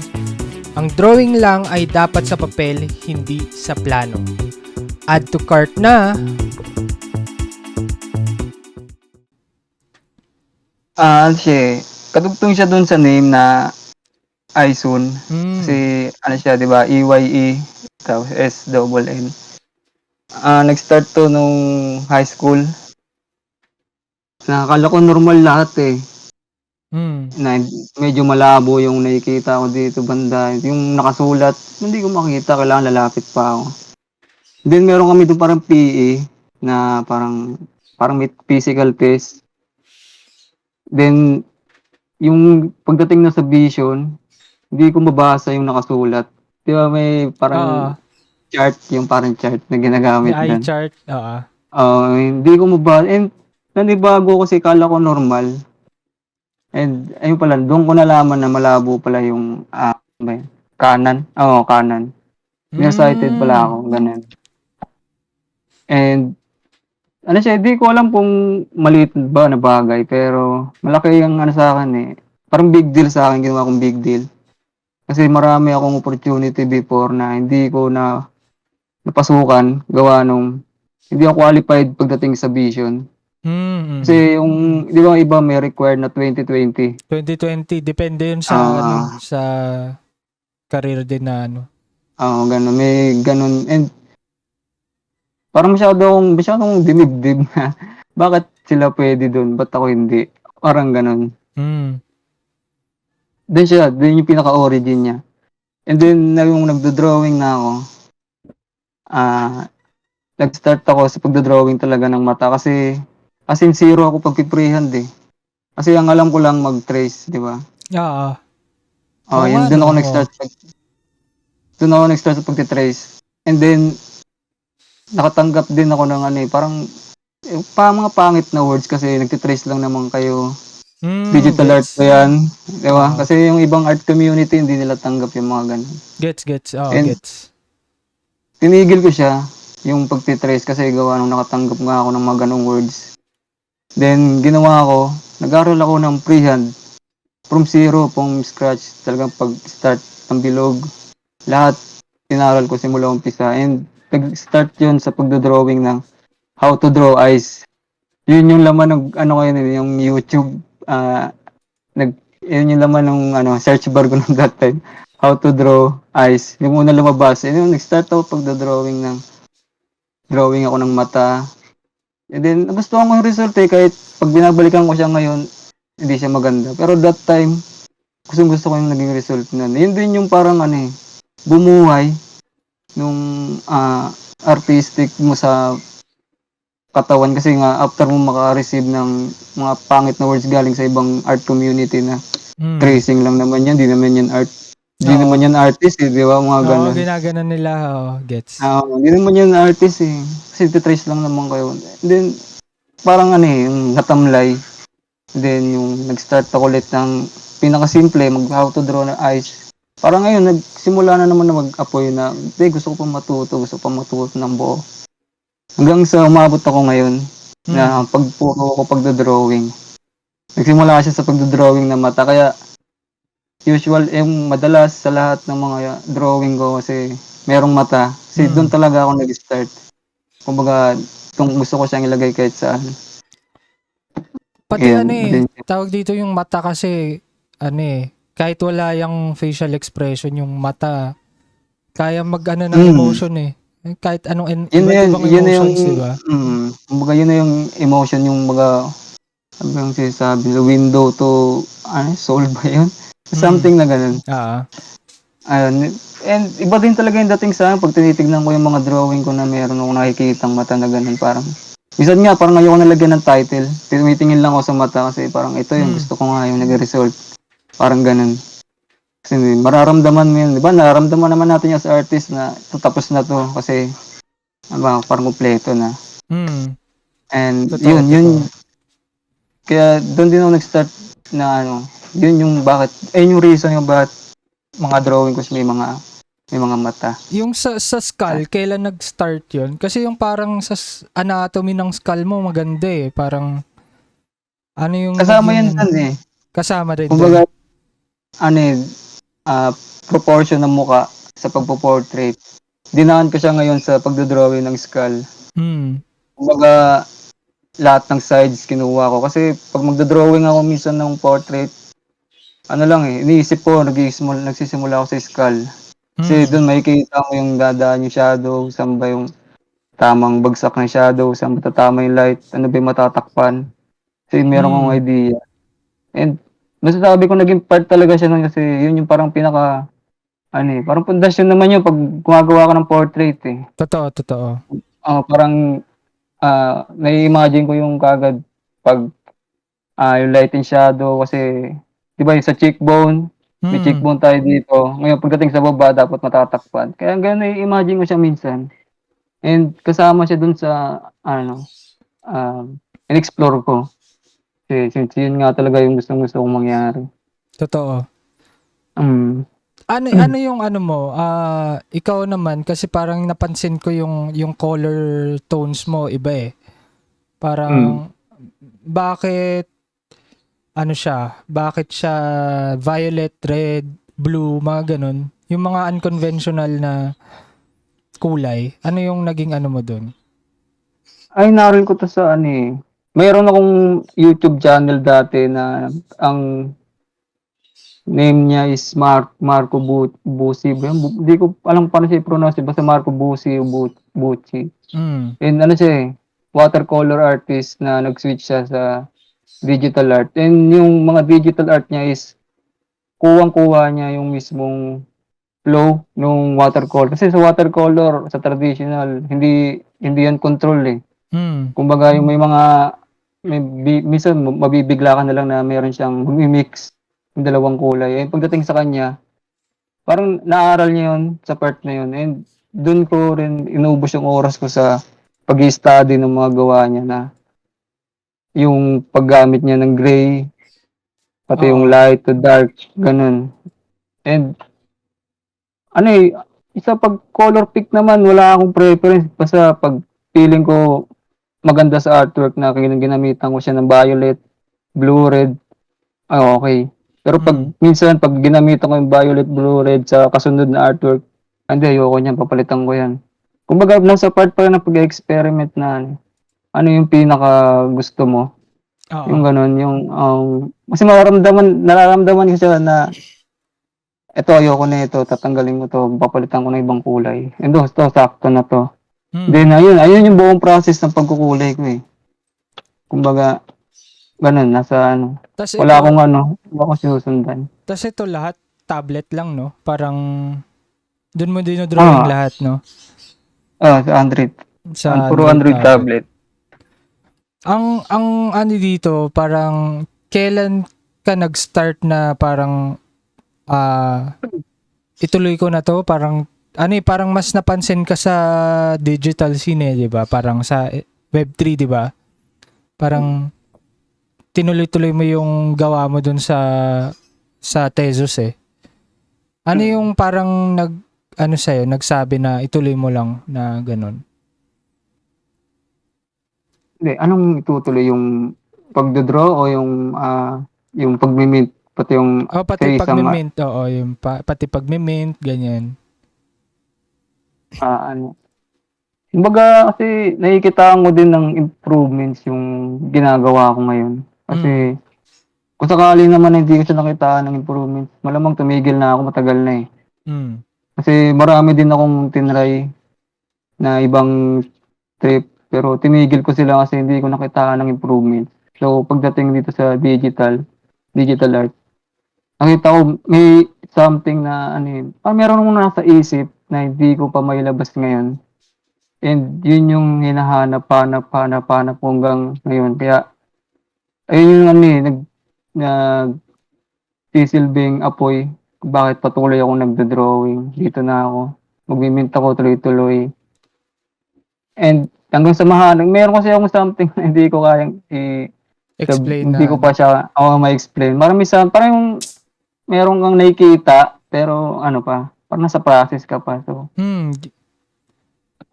ang drawing lang ay dapat sa papel, hindi sa plano. Add to cart na. Siya, kadugtong siya dun sa name na Aisun. Kasi, siya, di ba, EYE, tapos S-double-N. Nag-start to nung high school. Nakakala ko normal lahat eh. Na medyo malabo yung nakikita ko dito banda. Yung nakasulat, hindi ko makita, kailangan lalapit pa ako. Then meron kami doon parang PE na parang may physical test. Then yung pagdating na sa vision, hindi ko mabasa yung nakasulat. Di ba may parang chart, yung parang chart na ginagamit may eye doon. chart, Hindi ko mabasa. And nanibago kasi kala ko normal. And ayun pala, doon ko nalaman na malabo pala yung kanan. Kanan. Nearsighted pala ako, ganun. And siya, di ko alam kung maliit ba na bagay, pero malaki yung sa akin eh. Parang big deal sa akin, ginawa kong big deal. Kasi marami akong opportunity before na hindi ko na napasukan, gawa nung hindi ako qualified pagdating sa vision. Kasi yung, di ba iba may required na 2020. 2020, depende yun sa sa career din na ganun. May ganun. And parang masyadong dinibdib na bakit sila pwede doon, ba't ako hindi? Parang ganun. Then yung pinaka-origin niya. And then, yung nagdo-drawing na ako, nag-start ako sa pagdo-drawing talaga ng mata kasi as in zero ako pag-freehand eh. Kasi ang alam ko lang mag-trace, di ba? Yun, doon ako nag-start. Doon ako nag-start sa pag-trace. And then, nakatanggap din ako ng parang mga pangit na words kasi nagtitrace lang naman kayo. Digital art pa yan. Diba? Kasi yung ibang art community, hindi nila tanggap yung mga ganun. Gets. Gets. Tinigil ko siya, yung pagtitrace kasi gawa nung nakatanggap nga ako ng mga ganung words. Then, ginawa ko, nag-aral ako ng freehand. From zero, from scratch. Talagang pag-start ng bilog. Lahat, tinaral ko simula umpisa. And, nag-start yun sa pagdodrawing ng how to draw eyes. Yun yung laman ng yung YouTube. Yun yung laman ng search bar ko ng that time. How to draw eyes. Yung una lumabas. And yun, nag-start ako pagdodrawing drawing ako ng mata. And then, nagustuhan ko yung result kahit pag binabalikan ko siya ngayon, hindi siya maganda. Pero that time, gusto ko yung naging result nun. Yun din yung parang bumuhay nung artistic mo sa katawan kasi nga after mo maka-receive ng mga pangit na words galing sa ibang art community na tracing lang naman yan, di naman yan art. Di naman yan artist di ba? Mga ganun. Ginaganon nila, gets. Di naman yan artist kasi titrace lang naman kayo. Then, parang yung natamlay. Then, yung nag-start ako ulit ng pinakasimple, how to draw na eyes. Parang ngayon, nagsimula na naman na mag-apoy na, gusto ko pang matuto ng buo. Hanggang sa umabot ako ngayon, na puro ko pagdodrawing. Nagsimula siya sa pagdodrawing ng mata, kaya usual, madalas sa lahat ng mga drawing ko kasi merong mata. Kasi doon talaga ako nag-start. Kumbaga, kung gusto ko siyang ilagay kahit saan. Pati Ayun, eh, din. tawag dito yung mata kasi, kahit wala yung facial expression, yung mata, kaya mag-ano ng Mm. emotion eh. Kahit anong, Yun na iba't yun, ibang yun na yung, emotions, di ba? kumbaga yun na yung emotion, yung mga, ano ba yung sinasabi, the window to, soul ba yun? Mm. Something na ganun. Ah, Ayun, and iba din talaga yung dating sa akin pag tinitignan ko yung mga drawing ko na meron akong nakikitang mata na ganun, parang, minsan nga, parang ayoko nalagyan ng title, tumitingin lang ako sa mata kasi parang ito yung mm, gusto ko nga, yung nag-result, parang ganun. Kasi mararamdaman mo yun, di ba? Nararamdaman naman natin as artist na ito, tapos na to kasi ano ba, parang kumpleto na. mm, And totoo, yun, totoo. kaya doon din ako nag-start na ano, yun yung bakit, yung reason yung bakit mga drawing ko may mga mata. Yung sa skull, kailan nag-start yun? Kasi yung parang sa anatomy ng skull mo maganda eh. Parang, ano yung Kasama naging, yan dun eh. kasama rin doon. Kumbaga, ano eh, proportion ng muka sa pagpo-portrait. Dinaan ko siya ngayon sa pagdodrawing ng skull. Mm, Kumbaga, lahat ng sides kinuha ko. Kasi pag magdodrawing ako minsan ng portrait, ano lang eh, iniisip ko, nagsisimula ako sa skull. Kasi mm, doon makikita mo yung dadaan yung shadow, saan ba yung tamang bagsak ng shadow, saan ba tatama yung light, ano ba yung matatakpan. Kasi meron akong mm, idea. And masasabi ko naging part talaga siya nun kasi yun yung parang pinaka, parang pundasyon naman yun pag gumagawa ka ng portrait eh. totoo, totoo. Parang nai-imagine ko yung kagad pag yung light and shadow kasi 'di ba yung sa cheekbone, may Mm, cheekbone tayo dito. Ngayon pagdating sa baba dapat matatakpan. Kaya gano'n nai-imagine ko siya minsan and kasama siya dun sa ano, in-explore ko. Kasi since yun nga talaga yung gustong-gusto kong mangyari. totoo. Hmm. Ano yung ano mo, ikaw naman kasi parang napansin ko yung color tones mo iba eh. Hmm. Parang bakit bakit siya violet, red, blue, mga ganun. Yung mga unconventional na kulay, ano yung naging ano mo dun? Ay naroon ko 'to sa ano, eh, mayroon akong YouTube channel dati na ang name niya is Marco Busi ba yun? Di ko alam paano siya i-pronounce, basta Marco Busi o Bucci. Mm, And ano siya eh, watercolor artist na nag-switch siya sa digital art. And yung mga digital art niya is kuwang-kuha niya yung mismong flow nung watercolor. Kasi sa watercolor, sa traditional, hindi hindi yan control eh. mm, Kumbaga yung minsan mabibigla ka na lang na meron siyang mix ng dalawang kulay. Eh pagdating sa kanya, parang naaral niya 'yun sa part na 'yun and dun ko rin inubos yung oras ko sa pag-i-study ng mga gawa niya na yung paggamit niya ng gray, pati yung oo, light to dark, gano'n. And ano, eh, sa 'pag color pick naman wala akong preference basta 'pag feeling ko maganda sa artwork na ginamitan ko siya ng violet, blue, red, okey. Pero 'pag mm, minsan 'pag ginamitan ko yung violet, blue, red sa kasunod na artwork, hindi ayoko niyan papalitan ko 'yan. Kumbaga nasa part pa rin ng pag-e-experiment na ano yung pinakagusto mo, oo, yung gano'n, yung, kasi nararamdaman ko siya na eto ayoko nito, tatanggalin ko 'to, papalitan ko ng ibang kulay, and 'to sakto na 'to. Then mm. ayun yung buong process ng pagkukulay ko, eh. Kumbaga gano'n nasa ano, Tas wala ito, akong wala akong sinusundan. lahat tablet lang, no? Parang dun mo dinodrawing Oo, lahat, no? sa Android, Sa puro Android Android tablet. tablet. Ang ano dito, parang kailan ka nag-start na parang ituloy ko na to, parang parang mas napansin ka sa digital scene, 'di ba? Parang sa Web3, 'di ba? Parang tinuloy-tuloy mo yung gawa mo dun sa Tezos eh. Ano Mm. yung parang sa'yo, nagsabi na ituloy mo lang na ganun? Hindi, anong itutuloy yung pagdo-draw o yung pagmi-mint pati yung O sa pati isang, pagme-mint, oo, pati pagme-mint, ganyan. ano, Kumbaga kasi nakikitaan ko din ng improvements yung ginagawa ko ngayon. Mm. Kasi kung sakali naman na hindi ko siya nakitaan ng improvements, malamang tumigil na ako matagal na, eh. Mm. Kasi marami din akong tinry na ibang trip, pero tinigil ko sila kasi hindi ko nakitaan ng improvement. So, pagdating dito sa digital art, nakita ko may something na ano, meron akong nasa isip na hindi ko pa mailabas ngayon. And yun yung hinahanap, hanap ko hanggang ngayon. Kaya ayun yung ano, nagsisilbing apoy kung bakit patuloy akong nagdo-drawing. Dito na ako, magmi-mint ako tuloy-tuloy. And hanggang sa meron kasi akong something na hindi ko kayang Explain hindi na ko ano. pa siya ma-explain. Parang yung meron kang nakikita pero ano pa, parang nasa process ka pa. So, Hmm.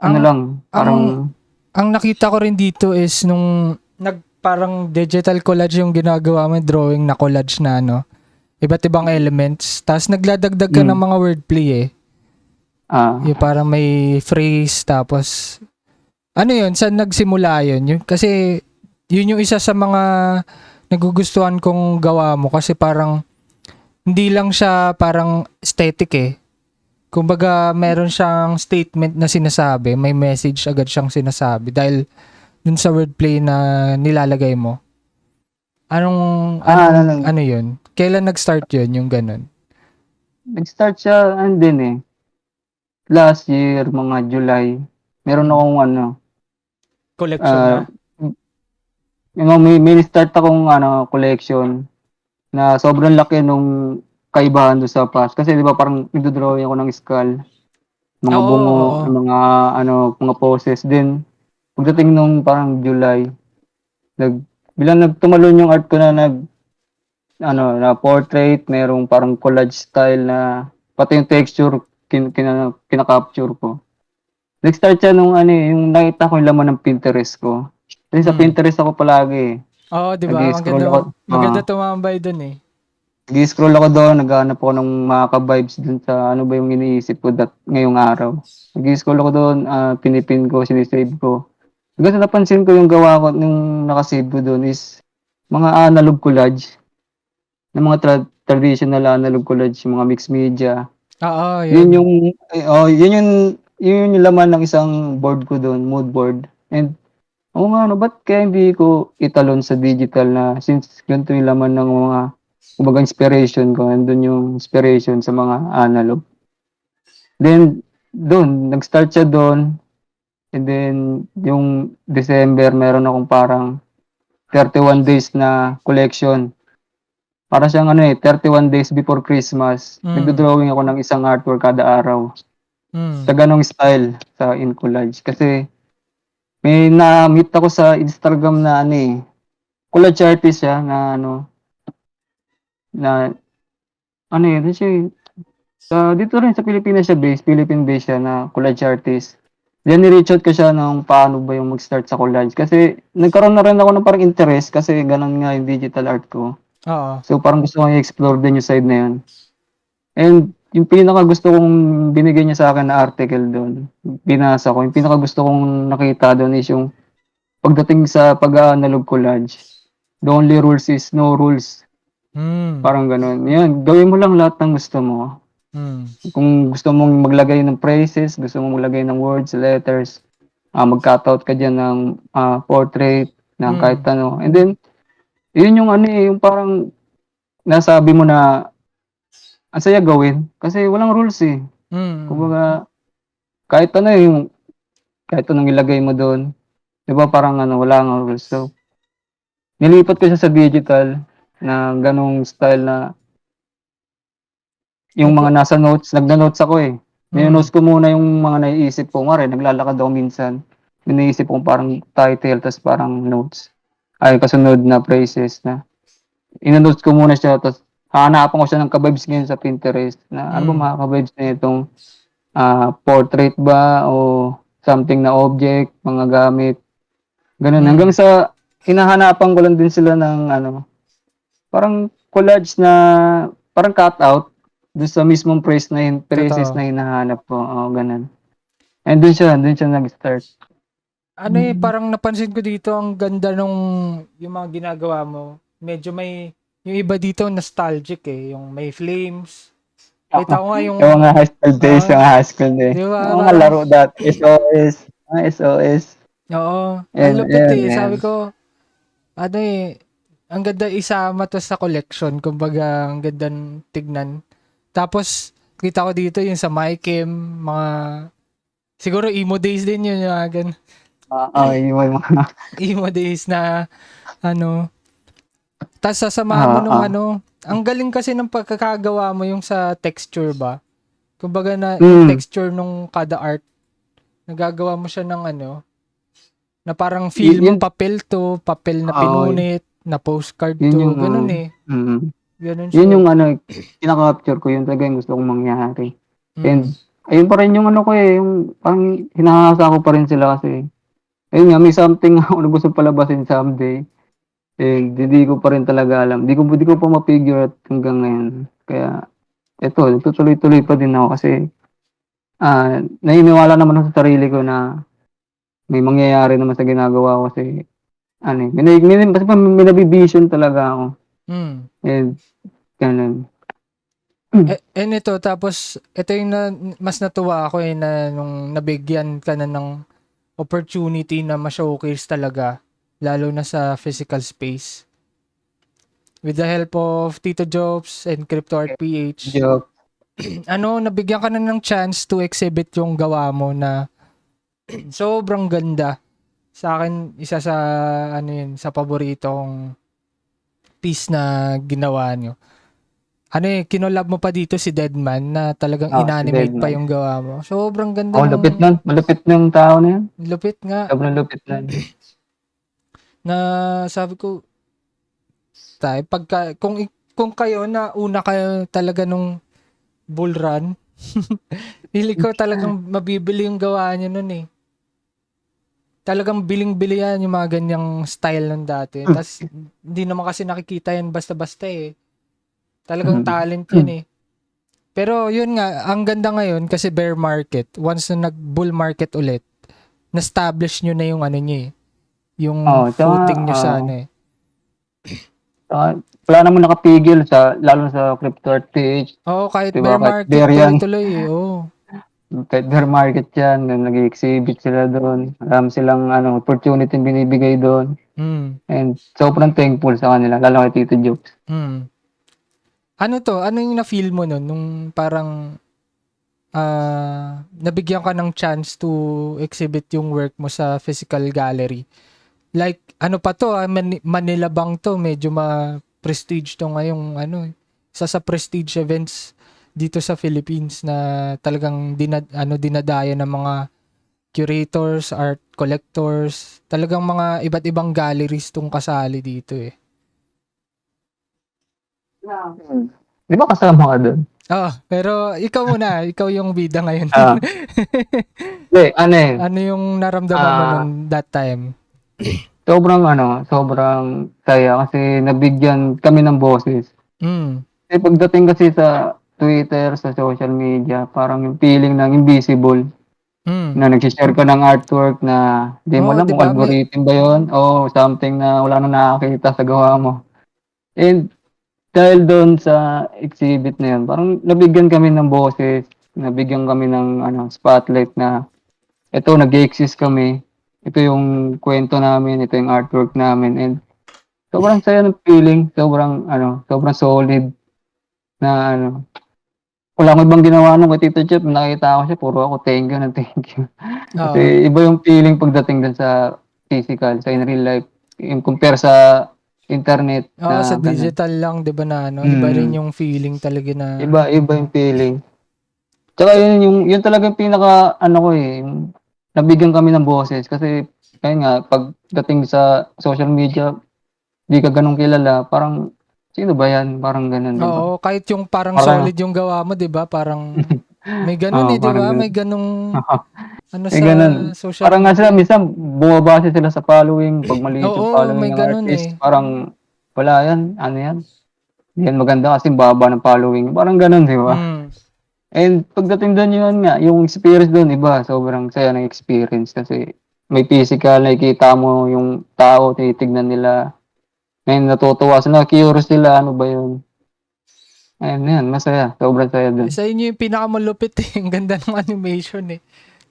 ano Ang lang, ang parang ang nakita ko rin dito is nung parang digital collage yung ginagawa mo, drawing na collage na ano, iba't ibang elements. Tapos nagladagdag ka ng hmm, mga wordplay eh. Yung ah, parang may phrase tapos ano yun, saan nagsimula yun? Kasi yun yung isa sa mga nagugustuhan kong gawa mo kasi parang hindi lang siya parang aesthetic eh. Kumbaga meron siyang statement na sinasabi, may message agad siyang sinasabi dahil dun sa wordplay na nilalagay mo. Anong ano, ano yun? Kailan nag-start yun, yung ganun? nag-start siya ano din, eh, last year mga July. Meron Hmm. akong ano, Collection ah, na? may start akong ano, collection na sobrang laki nung kaibahan dun sa past. Kasi 'di ba parang nagdo-drawing ako ng skull, mga Oo, bungo, oo. mga ano, mga poses. Then pagdating nung parang July, nag biglang tumalon yung art ko na na portrait, merong parang collage style na pati yung texture kina-capture ko. Nag-start siya nung ano, yung nakita ko yung laman ng Pinterest ko. Kasi sa Hmm. Pinterest ako palagi, eh. Oo, 'di ba? Nag-i-scroll Maganda ako, maganda tumambay dun eh. nag-i-scroll ako doon, naghahanap ako ng makaka-vibes dun sa ano ba yung iniisip ko ngayong araw. Nag-i-scroll ako doon, pinipin ko, sinisave ko. Hanggang sa napansin ko yung gawa ko, yung nakasave ko doon is mga analog collage, ng mga traditional analog collage, yung mga mixed media. Oo, Yun yun. yung, yun yung laman ng isang board ko doon, mood board. And oo nga 'no, ba't kaya hindi ko italon sa digital na since ganito yung laman ng mga kumbaga inspiration ko, nandun yung inspiration sa mga analog. Then dun, nag-start siya dun, and then yung December meron akong parang 31 days na collection. Para siyang ano, 31 days before Christmas, Hmm. nagdo-drawing ako ng isang artwork kada araw, Hmm. sa ganong style, sa in collage. Kasi may na-meet ako sa Instagram na ano, collage artist siya na ano, na ano, ano siya, dito rin sa Pilipinas siya based, Philippine-based siya na collage artist. Then ni-reach out ko siya nung paano ba yung mag-start sa collage kasi nagkaroon na rin ako ng parang interest kasi gano'n nga yung digital art ko. Oo. So, parang gusto kong i-explore din yung side na yun. And yung pinakagusto kong binigay niya sa'kin na article dun, binasa ko, yung pinakagusto kong nakita dun is yung pagdating sa pag-a-analog collage, the only rules is no rules, Hmm. parang gano'n. 'Yan, gawin mo lang lahat ng gusto mo. Hmm. Kung gusto mong maglagay ng phrases, gusto mong maglagay ng words, letters, mag-cutout ka diyan ng, portrait ng kahit Hmm. ano. And then, yun yung ano, yung parang nasabi mo na ang saya gawin kasi walang rules, eh. Hmm. Kumbaga kahit ano, kahit anong ilagay mo dun, 'di ba parang ano, wala ngang rules. So, nilipat ko siya sa digital na gano'ng style na yung mga Opo. nasa notes, nagno-notes ako, eh. Hmm. Nino-notes ko muna yung mga naiisip ko. Kunwari naglalakad ako minsan, may naisip akong parang title ta's parang notes, ay kasunod na phrases na ino-notes ko muna siya ta's hahanapan ko siya ng ka-vibes ngayon sa Pinterest na ano ba Hmm. makaka-vibes nitong, portrait ba o something na object, mga gamit, gano'n. Hanggang Hmm. sa hinahanapan ko lang din sila ng ano, parang collage na parang cutout dun sa mismong phrases Totoo. na hinahanap ko, oo, gano'n. And dun siya nag-start. Ano parang napansin ko dito ang ganda nung yung mga ginagawa mo. Medyo may yung iba dito nostalgic eh, yung may flames. Kita ko nga yung Yung mga high school days, ah, yung high school days. 'di ba Yung mga parang laro dati, SOS, mga SOS. oo, ang And, lupit yun, eh. yan. Sabi ko, ano eh, ang ganda isama to sa collection. Kumbaga, ang ganda tignan. Tapos, kita ko dito yung sa MyChem, mga, siguro emo days din yun, yung mga Yung mga, emo days na, ano, tas sasamahan mo ah, nung ah. ano, ang galing kasi ng pagkakagawa mo yung sa texture ba? Kumbaga na, yung Mm, texture nung kada art, nagagawa mo siya ng ano, na parang feel mo yun, papel to, papel na oo, pinunit, na postcard yun to, yung, ganun eh. Ganun yun siya eh. yung ano, kinaka-capture ko, yun talaga yung gusto kong mangyari. Mm. And, ayun pa rin yung ano ko eh, yung parang hinahasa ko pa rin sila kasi, ayun nga, may something ako na gusto palabasin someday. And, hindi ko pa rin talaga alam. Hindi ko pa ma-figure out hanggang ngayon. Kaya, eto, nagtutuloy-tuloy pa din ako kasi, naniniwala naman ako sa sarili ko na may mangyayari naman sa ginagawa ko kasi, ano eh, basta may nabibision talaga ako. Mm. And, ganun. Nito, tapos, ito yung mas natuwa ako eh, na nung nabigyan ka na ng opportunity na ma-showcase talaga, lalo na sa physical space. With the help of Tito Jobs and CryptoArt PH, Joke. ano, nabigyan ka na ng chance to exhibit yung gawa mo na sobrang ganda. Sa akin, isa sa, ano yun, sa paborito kong piece na ginawa nyo. Ano eh, kinolab mo pa dito si Deadman na talagang Si inanimate pa Deadman. yung gawa mo. Sobrang ganda Oh, lupit nung nun. Malupit nung tao na yun. lupit nga Sobrang lupit nun. na sabi ko, tayo, kung kayo na una kayo talaga nung bull run, pili ko talagang mabibili yung gawa niyo nun eh. Talagang biling-bili yan yung mga ganyang style nun dati. Tapos, hindi naman kasi nakikita yan basta-basta eh. Talagang talent yan eh. Pero yun nga, ang ganda ngayon kasi bear market, once na nag-bull market ulit, na-establish nyo na yung ano nyo eh. Yung Tsaka, footing nyo sa ano eh. wala namang nakapigil lalo na sa Crypto PH. Oo, kahit Diba? bear Kahit market, bear yan. tuloy-tuloy eh. Oo. Kahit bear market yan. Nag-exhibit sila doon. Marami silang opportunity binibigay doon. Mm. And sobrang thankful sa kanila. Lalo kay Tito Jokes. Mm. Ano to? Ano yung na-feel mo nun? Nung parang nabigyan ka ng chance to exhibit yung work mo sa physical gallery. Like, ano pa to? Manila Bang to. Medyo prestige to ngayong ano. Isa sa prestige events dito sa Philippines na talagang dinadaya ng mga curators, art collectors, talagang mga iba't ibang galleries tong kasali dito eh. Di ba kasama ka doon? Pero ikaw muna, ikaw yung bida ngayon. Ah, Hindi, ano eh. Ano yung naramdaman mo Ah, nun that time? sobrang saya kasi nabigyan kami ng boses. Mm. Pagdating kasi sa Twitter, sa social media, parang yung feeling ng invisible Mm. na nagse-share ka ng artwork na di mo Oh, alam 'di kung ba? May algorithm ba yun o something na wala nang nakakita sa gawa mo. And dahil doon sa exhibit na yun, parang nabigyan kami ng boses, nabigyan kami ng spotlight na ito, nag-exist kami. Ito yung kwento namin, ito yung artwork namin. And sobrang saya ng feeling, sobrang solid na wala akong ibang ginawa nung kay Tito Chef, nakita ko siya, puro ako thank you ng thank you. Oo. Kasi iba yung feeling pagdating dun sa physical, sa in real life, yung compare sa internet Oo, sa na gano'n. digital lang 'di ba na ano, iba rin Mm, yung feeling talaga na iba yung feeling. Tsaka yun talaga yung pinaka ko eh, yung nabigyan kami ng boses kasi ayun nga, pagdating sa social media, di ka gano'n kilala, parang sino ba 'yan? Parang gano'n, 'di ba? oo, kahit yung parang Parang solid yung gawa mo 'di ba, parang may ganun eh 'di parang ba? gano'n. May ganung ano May sa gano'n. social Parang nga sila media. minsan bumabase sila sa following, 'pag maliit yung Oo, following may ng ganun eh. artist, parang wala 'yan, ano 'yan, 'di 'yan maganda kasi baba ng following, parang gano'n, 'di ba? Mm. And pagdating doon yun nga, yung experience doon iba, sobrang saya ng experience kasi may physical, nakikita mo yung tao, tinitignan nila. Ngayon natutuwa sila, curious sila, ano ba yun? Ayun, yan, masaya. Sobrang saya dun. Sa inyo yung pinakamalupit eh. Ang ganda ng animation eh.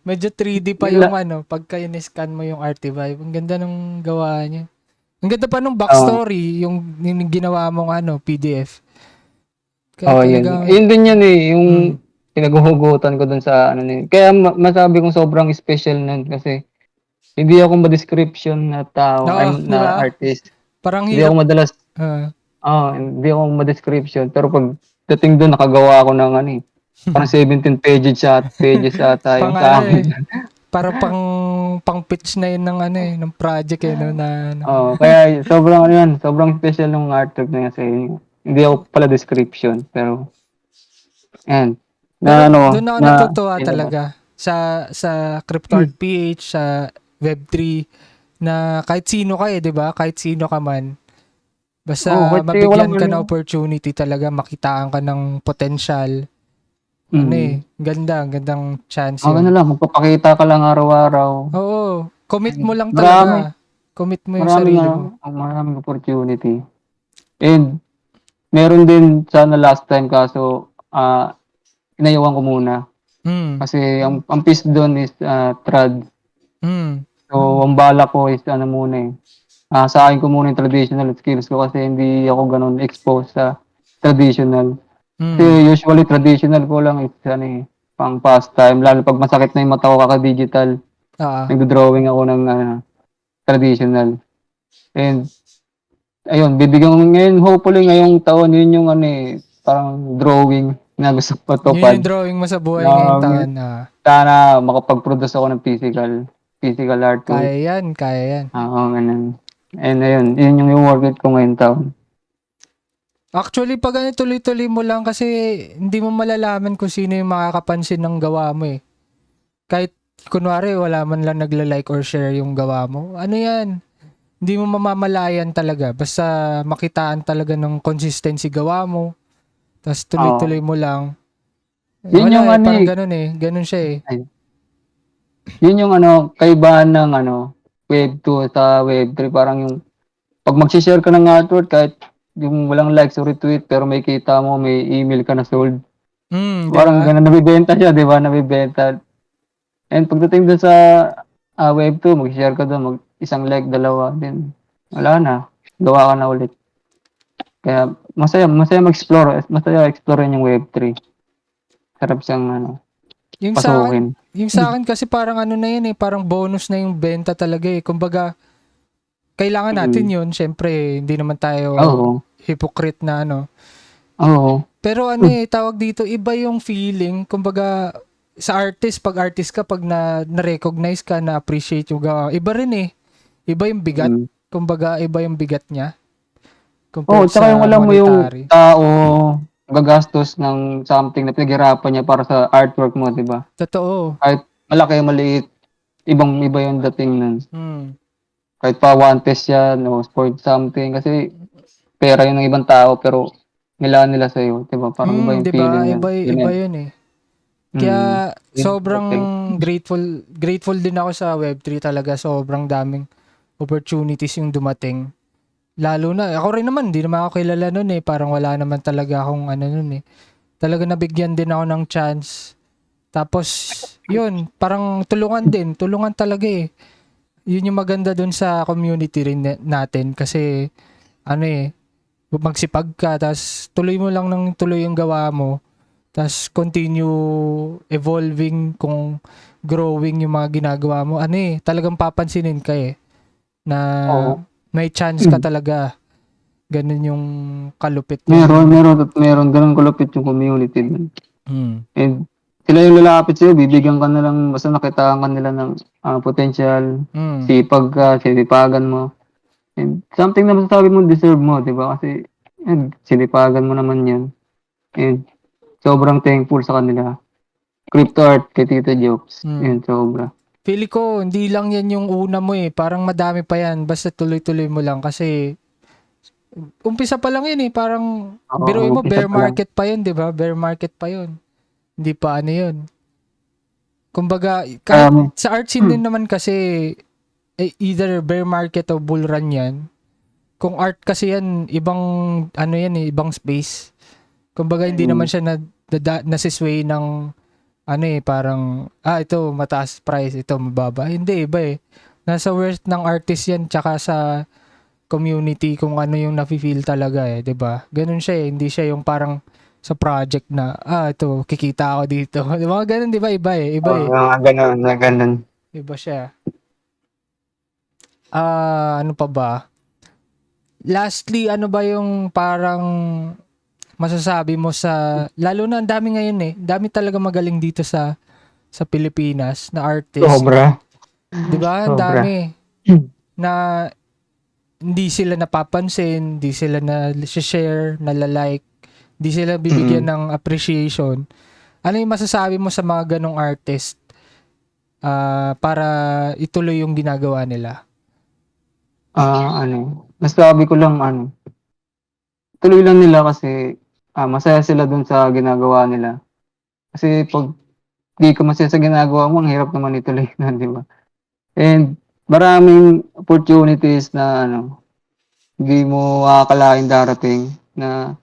Medyo 3D pa Yun yung lang, pagka in-scan mo yung Artivive. Ang ganda ng gawa niya. Ang ganda pa nung oo, backstory, yung ginawa mong PDF. Kaya oo, yun. talagang, Yun din yan eh, yung mm. pinaghuhugutan ko dun sa ano na yun. Kaya masabi kong sobrang special nun kasi hindi ako ma-description na tao, Oo, I'm di na ba? artist. Parang Hindi ako hirap. madalas, ah, hindi ako ma-description. Pero pag dating doon, nakagawa ako ng ano eh, parang 17 pages ata yung pang sa eh, akin. para pang pitch na yun ng ng project no, na Kaya sobrang ano yan, sobrang special ng artwork na yan sa inyo. Hindi ako pala description, pero yan. Pero Na ano, doon ako na natutuwa inabot. talaga sa CryptArt PH, sa Web3 na kahit sino ka 'di ba? Kahit sino ka man, Oo, basta kasi walang mabigyan ka ano. ng opportunity talaga, makitaan ka ng potential. Mm. Ang gandang chance Mga 'yun. ano lang, magpapakita ka lang araw-araw. Oo, commit mo lang Marami, talaga. Commit mo yung sarili mo. maraming opportunity. And meron din sana last time kaso inayawan ko muna. Mm. Kasi ang piece doon is trad. Mm. So, ang balak ko is ano muna eh. Sa akin ko muna yung traditional skills ko kasi hindi ako ganun exposed sa traditional. Kasi Mm. usually traditional ko lang is ano eh, pang pastime. Lalo pag masakit na yung mata ko kaka-digital, Ah, nagdo-drawing ako ng traditional. And ayun, bibigyan ko ngayon, hopefully ngayong taon, yun yung ano eh, parang drawing na gusto ko yun patupad. yung drawing mo sa buhay ngayong Um, taon. Sana makapag-produce ako ng physical artwork. Kaya yan, kaya yan. Oo, ganun. And ayun, yun yung work ko ngayong taon. Actually, pag tuloy-tuloy mo lang kasi hindi mo malalaman kung sino yung makakapansin ng gawa mo eh. Kahit kunwari wala man lang nagla-like or share yung gawa mo. Ano yan? Hindi mo mamamalayan talaga. Basta makitaan talaga ng consistency gawa mo. Tapos tuloy-tuloy Oo. mo lang. Yun yung Wala eh, ano parang eh, ganun eh. Ganun siya eh. ay, yun yung ano, kaibahan ng Web 2 sa Web 3. Parang yung, pag mag-share ka ng artwork, kahit yung walang likes or retweet, pero may kita mo, may email ka na sold. Di Parang ba? ganun, nabibenta siya, di ba? Nabibenta. And pagdating doon sa Web 2, mag-share ka doon, isang like, dalawa, din wala na. Gawa ka na ulit. Kaya masaya mag-explore, masaya explore yung Web 3. Sarap siyang Yung sa akin, pasukin. yung sa akin kasi parang ano na yun eh, parang bonus na yung benta talaga eh. Kumbaga, kailangan natin Mm. yun. Syempre, hindi naman tayo Oo. hypocrite na Oo. Pero tawag dito, iba yung feeling. Kumbaga, sa artist, pag artist ka, pag na-recognize ka, na-appreciate yung gawa, iba rin eh. Iba yung bigat. Mm. Kumbaga, iba yung bigat niya Oo, compared tsaka yung sa alam mo yung monetary. tao gagastos ng something na pinaghirapan niya para sa artwork mo, 'di ba? Totoo. Kahit malaki o maliit, ibang-iba yung dating nun. Hmm. Kahit pa one piece yan o sport something kasi pera yun ng ibang tao pero nilaan nila sa'yo, 'di ba? Parang iba yung 'Di feeling ba? nun. Yun Iba yan. yun eh. Mm. Kaya Yun yung sobrang dating. grateful din ako sa Web3 talaga. Sobrang daming opportunities yung dumating. Lalo na, ako rin naman, hindi naman ako kilala nun eh. Parang wala naman talaga akong nun eh. Talaga nabigyan din ako ng chance. Tapos, yun, parang tulungan talaga eh. Yun yung maganda dun sa community rin natin kasi, magsipag ka, tas tuloy mo lang ng tuloy yung gawa mo, tas continue evolving kung growing yung mga ginagawa mo. Talagang papansinin ka eh, na Oo. may chance ka talaga. Ganun yung kalupit Meron, yung, meron at meron. Ganun kalupit yung community dun. hmm, And sila yung lalapit sa'yo, bibigyan ka na lang, basta nakitaan ka nila ng potential, hmm. sipag ka, sinipagan mo. And something na masasabi mo, deserve mo, di ba? Kasi sinipagan mo naman yan. And sobrang thankful sa kanila. Crypto art kay Tito Jokes. Hmm. Yan, sobra. Feeling ko, hindi lang yan yung una mo eh. Parang madami pa yan. Basta tuloy-tuloy mo lang kasi umpisa pa lang yun eh. Parang Oo, biruin mo, umpisa bear pa lang. market pa yun, di ba? Bear market pa yun. Hindi pa ano yun. Kumbaga, kahit sa art scene din naman kasi, either bear market o bull run yan. Kung art kasi yan, ibang, ano yan eh, ibang space. Kumbaga, hindi naman siya nasisway ng, ano eh, parang, ito, mataas price, ito, mababa. Hindi, iba eh. Nasa worth ng artist yan, tsaka sa community kung ano yung nafe-feel talaga eh, 'di ba? Ganun siya eh, hindi siya yung parang sa project na ito kikita ako dito. 'Di ba? Ganun 'di ba? Iba eh, iba eh. Ganun. Iba siya. Ano pa ba? Lastly, ano ba yung parang masasabi mo sa lalo na ang dami ngayon eh. Dami talaga magaling dito sa Pilipinas na artist. Sobra. 'Di ba? Ang dami na hindi sila napapansin, hindi sila na-share, nalalike, hindi sila bibigyan ng appreciation. Ano yung masasabi mo sa mga ganong artist para ituloy yung ginagawa nila? Masasabi ko lang, tuloy lang nila kasi masaya sila dun sa ginagawa nila. Kasi pag di ka masaya sa ginagawa mo, ang hirap naman ituloy na, di ba? And maraming opportunities na hindi mo akalain darating na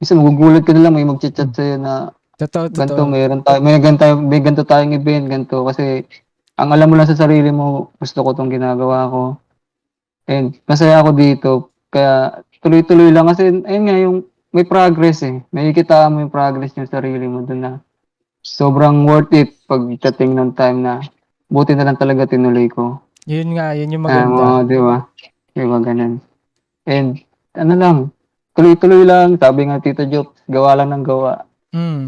minsan magugulat ka na lang, may magchat-chat sa'yo na ganito, Totoo. may ganito tayong event, ganito. Kasi ang alam mo lang sa sarili mo, gusto ko tong ginagawa ko. And masaya ako dito. Kaya tuloy-tuloy lang kasi ayun nga yung may progress eh. Makikita mo yung progress yung sarili mo doon na sobrang worth it pagdating ng time na buti na lang talaga tinuloy ko. Yun nga, yun yung maganda. Di ba? Di ba ganun? And lang, tuloy-tuloy lang. Sabi nga Tito Jokes, gawa lang ng gawa.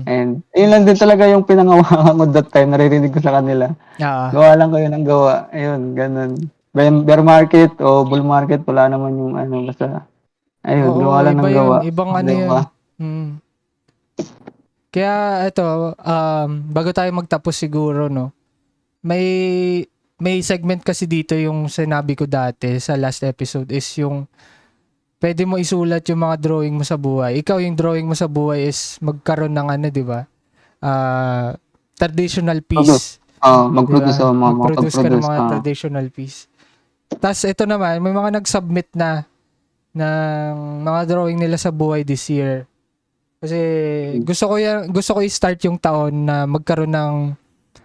And yun lang din talaga yung pinangawakan ko that time. Naririnig ko sa kanila. Gawa lang kayo ng gawa. Ayun, ganun. Bear market o bull market, wala naman yung basta. Ayun, gawa lang ng gawa. Ibang ano yun. Kaya ito, bago tayo magtapos siguro, no, may segment kasi dito yung sinabi ko dati sa last episode is yung pwede mo isulat yung mga drawing mo sa buhay. Ikaw yung drawing mo sa buhay is magkaroon ng di ba? Traditional piece. Mag-produce diba? ako, Mag-produce ka ng mga traditional piece. Tapos ito naman, may mga nag-submit na ng mga drawing nila sa buhay this year. Kasi gusto ko i-start yung taon na magkaroon ng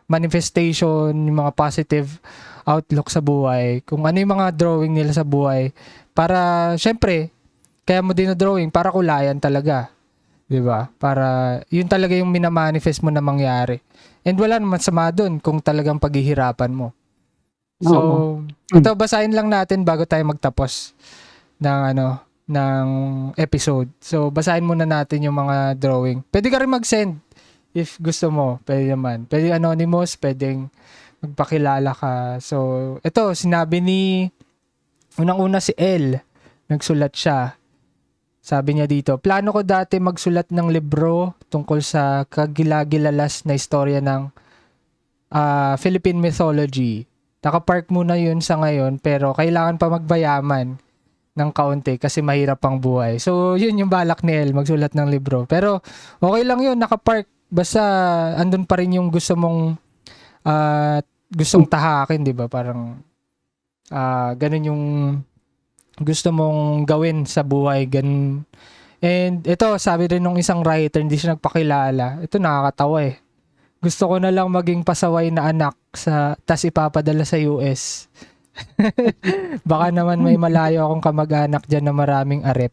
manifestation, yung mga positive outlook sa buhay. Kung ano yung mga drawing nila sa buhay. Para, syempre, kaya mo din na drawing para kulayan talaga. 'Di ba? Para, yun talaga yung minamanifest mo na mangyari. And wala naman sama dun kung talagang paghihirapan mo. So, ito basahin lang natin bago tayo magtapos ng episode. So, basahin muna natin yung mga drawing. Pwede ka rin mag-send if gusto mo. Pwede naman. Pwede anonymous, pwedeng magpakilala ka. So, ito, sinabi ni unang-una si L. Nagsulat siya. Sabi niya dito, plano ko dati magsulat ng libro tungkol sa kagilagilalas na istorya ng Philippine mythology. Nakapark muna yun sa ngayon pero kailangan pa magbayaman ng kaunti kasi mahirap ang buhay. So, yun yung balak ni El, magsulat ng libro. Pero, okay lang yun, nakapark. Basta, andun pa rin yung gusto mong, gustong tahakin, di ba? Parang, ganun yung gusto mong gawin sa buhay. Ganun. And, ito, sabi rin nung isang writer, hindi siya nagpakilala. Ito, nakakatawa eh. Gusto ko na lang maging pasaway na anak tas ipapadala sa US. Baka naman may malayo akong kamag-anak dyan na maraming arep.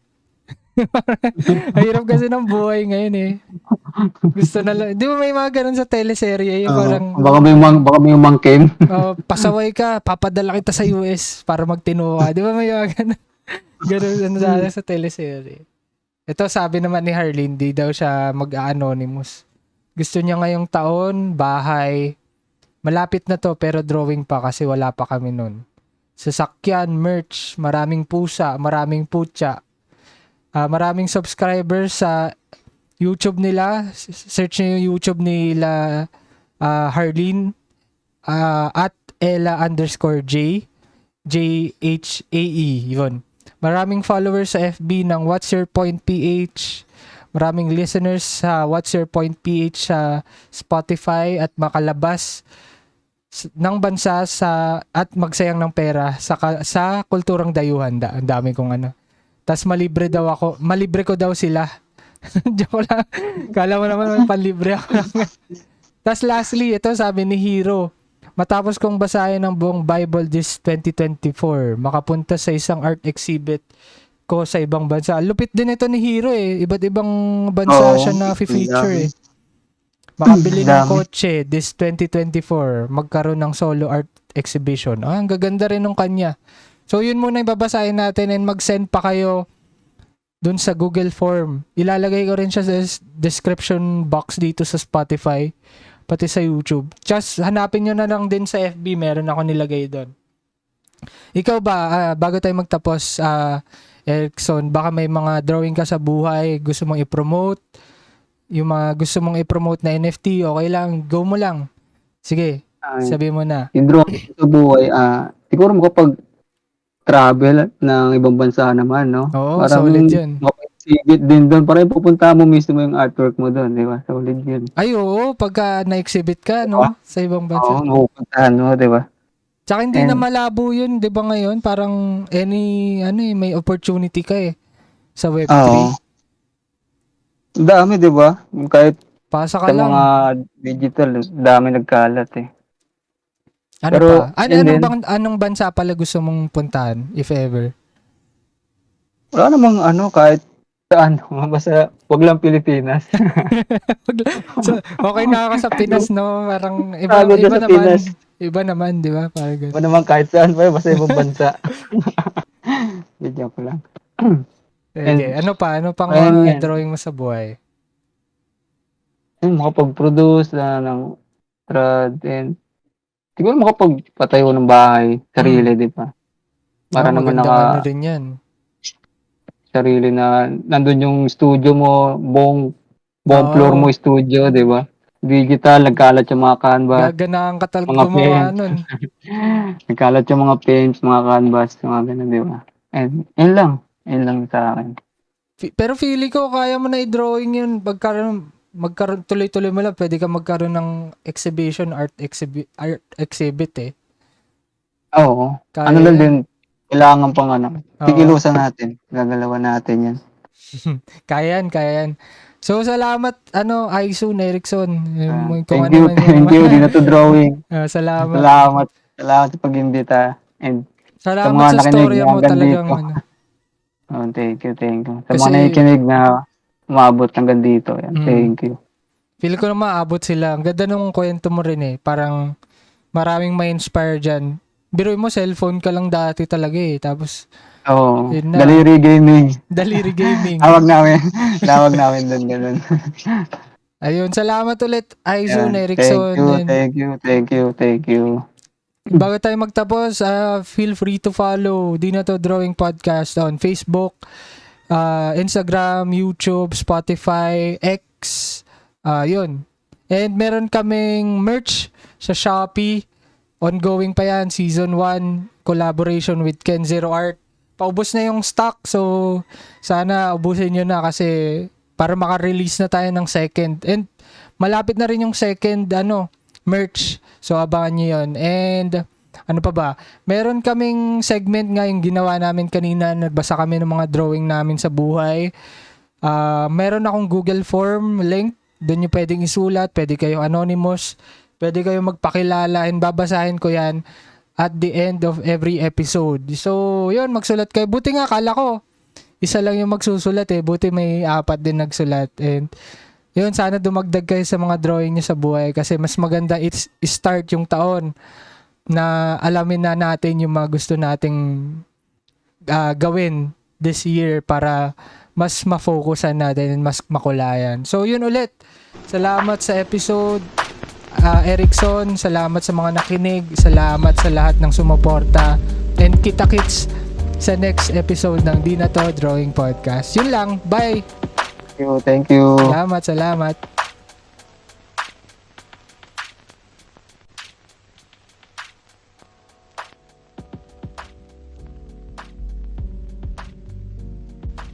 Hirap kasi ng buhay ngayon eh. Gusto na lang. Di ba may mga ganun sa teleserye? Yung parang, baka may umangkin. Pasaway ka, papadala kita sa US para magtinuha. Di ba may mga ganun? Ganun sa teleserye. Ito sabi naman ni Harleen, di daw siya mag-anonymous. Gusto niya ngayong taon, bahay. Malapit na to pero drawing pa kasi wala pa kami nun. Sasakyan, merch, maraming pusa, maraming putya. Maraming subscribers sa YouTube nila. Search niyo yung YouTube nila Harleen at Ella_J JHAE. Yun. Maraming followers sa FB ng What's Your Point PH. maraming listeners sa What's Your Point PH sa Spotify at makalabas ng bansa at magsayang ng pera sa kulturang dayuhan. Ang dami kong ano. Tas malibre ko daw sila. Joke lang. Kala mo naman may panlibre ako. Tas lastly, ito sabi ni Hero, matapos kong basahin ang buong Bible this 2024, makapunta sa isang art exhibit ko sa ibang bansa. Lupit din ito ni Hero eh. Iba't ibang bansa siya na feature eh. Makabili ng kotse this 2024, magkaroon ng solo art exhibition. Ang gaganda rin ng kanya. So yun muna yung babasahin natin and mag-send pa kayo dun sa Google form. Ilalagay ko rin siya sa description box dito sa Spotify pati sa YouTube. Just hanapin nyo na lang din sa FB, meron ako nilagay doon. Ikaw ba, bago tayo magtapos, Erickson, baka may mga drawing ka sa buhay, gusto mong i-promote, yung mga gusto mong i-promote na NFT, okay lang, go mo lang. Sige, sabi mo na. Yung drawing sa buhay, siguro makapag-travel ng ibang bansa naman, no? Oo, parang solid yun. Makapag-exhibit din doon, parang pupunta mo mismo yung artwork mo doon, di ba? Solid yun. Ay, oo, pagka na-exhibit ka, no? Sa ibang bansa. Oo, mapupuntahan mo, di ba? Tsaka hindi na malabo yun, di ba ngayon? Parang may opportunity ka eh sa Web3. Oo. Dami, di ba? Kahit Pasa ka sa lang. mga digital, dami nagkalat eh. Ano Pero, pa? Anong bansa pala gusto mong puntahan, if ever? Wala namang kahit saan, basta wag lang Pilipinas. So, okay na ako sa Pinas, no? Parang Sabi iba sa naman. Pinas. Iba naman, di ba? Parang ganun. Iba naman kahit saan pa, basta ibang bansa. Bigyan ko lang. Okay. Ano pang Ayun mga yan. drawing mo sa buhay? Makapag-produce ng trad and siguro makapagpatayo ng bahay, sarili, di ba? Para naman magandang ano rin yan. sarili na nandun yung studio mo, buong floor mo studio, di ba? Digital, nagkalat yung mga canvas. Gaganahan ka talaga Mga gumawa pens. nun. Nagkalat yung mga pens, mga canvas, mga ganun, di ba? And yun lang sa akin. Pero feeling ko kaya mo na i-drawing yun. Magkaroon tuloy-tuloy mo lang. Pwede ka magkaroon ng exhibition, art exhibit eh. Oo. Kaya Ano lang yan. din, kailangan pang Oo. tigilusan natin. Gagalawan natin yan. Kaya yan. So, salamat, Aisun, Erickson. Thank you. Di na to drawing. Salamat. Salamat sa pag-imbita. And Salamat mga sa nakinig storya mo hanggang talagang. dito. Thank you. Sa Kasi- mga nakikinig na umabot hanggang dito. Yan. Thank you. Feel ko na maabot sila. Ang ganda nung kwento mo rin eh. Parang maraming ma-inspire dyan. Biruin mo, cellphone ka lang dati talaga eh. Tapos, yun na. Daliri Gaming. Daliri Gaming. Tawag namin doon ganun. Ayun, salamat ulit, Aisun, Yan. Erickson. Thank you. Bago tayo magtapos, feel free to follow Di Na To Drawing Podcast on Facebook, Instagram, YouTube, Spotify, X, yun. And meron kaming merch sa Shopee. Ongoing pa yan, Season 1, collaboration with Ken Zero Art. Paubos na yung stock, so sana ubusin nyo na kasi para maka-release na tayo ng second. And malapit na rin yung second merch. So abangan nyo yun. And ano pa ba? Meron kaming segment nga yung ginawa namin kanina. Nagbasa kami ng mga drawing namin sa buhay. Meron akong Google form link. Doon nyo pwedeng isulat. Pwede kayo anonymous. Pwede kayo magpakilala and babasahin ko yan at the end of every episode. So, yun, magsulat kayo. Buti nga, kala ko, isa lang yung magsusulat eh. Buti may 4 din nagsulat. And yun, sana dumagdag kayo sa mga drawing nyo sa buhay kasi mas maganda start yung taon na alamin na natin yung mga gusto nating gawin this year para mas ma-focusan natin and mas makulayan. So, yun ulit. Salamat sa episode. Erickson, salamat sa mga nakinig. Salamat sa lahat ng sumuporta. And kita-kits sa next episode ng Di Na To Drawing Podcast. Yun lang. Bye! Thank you. Salamat.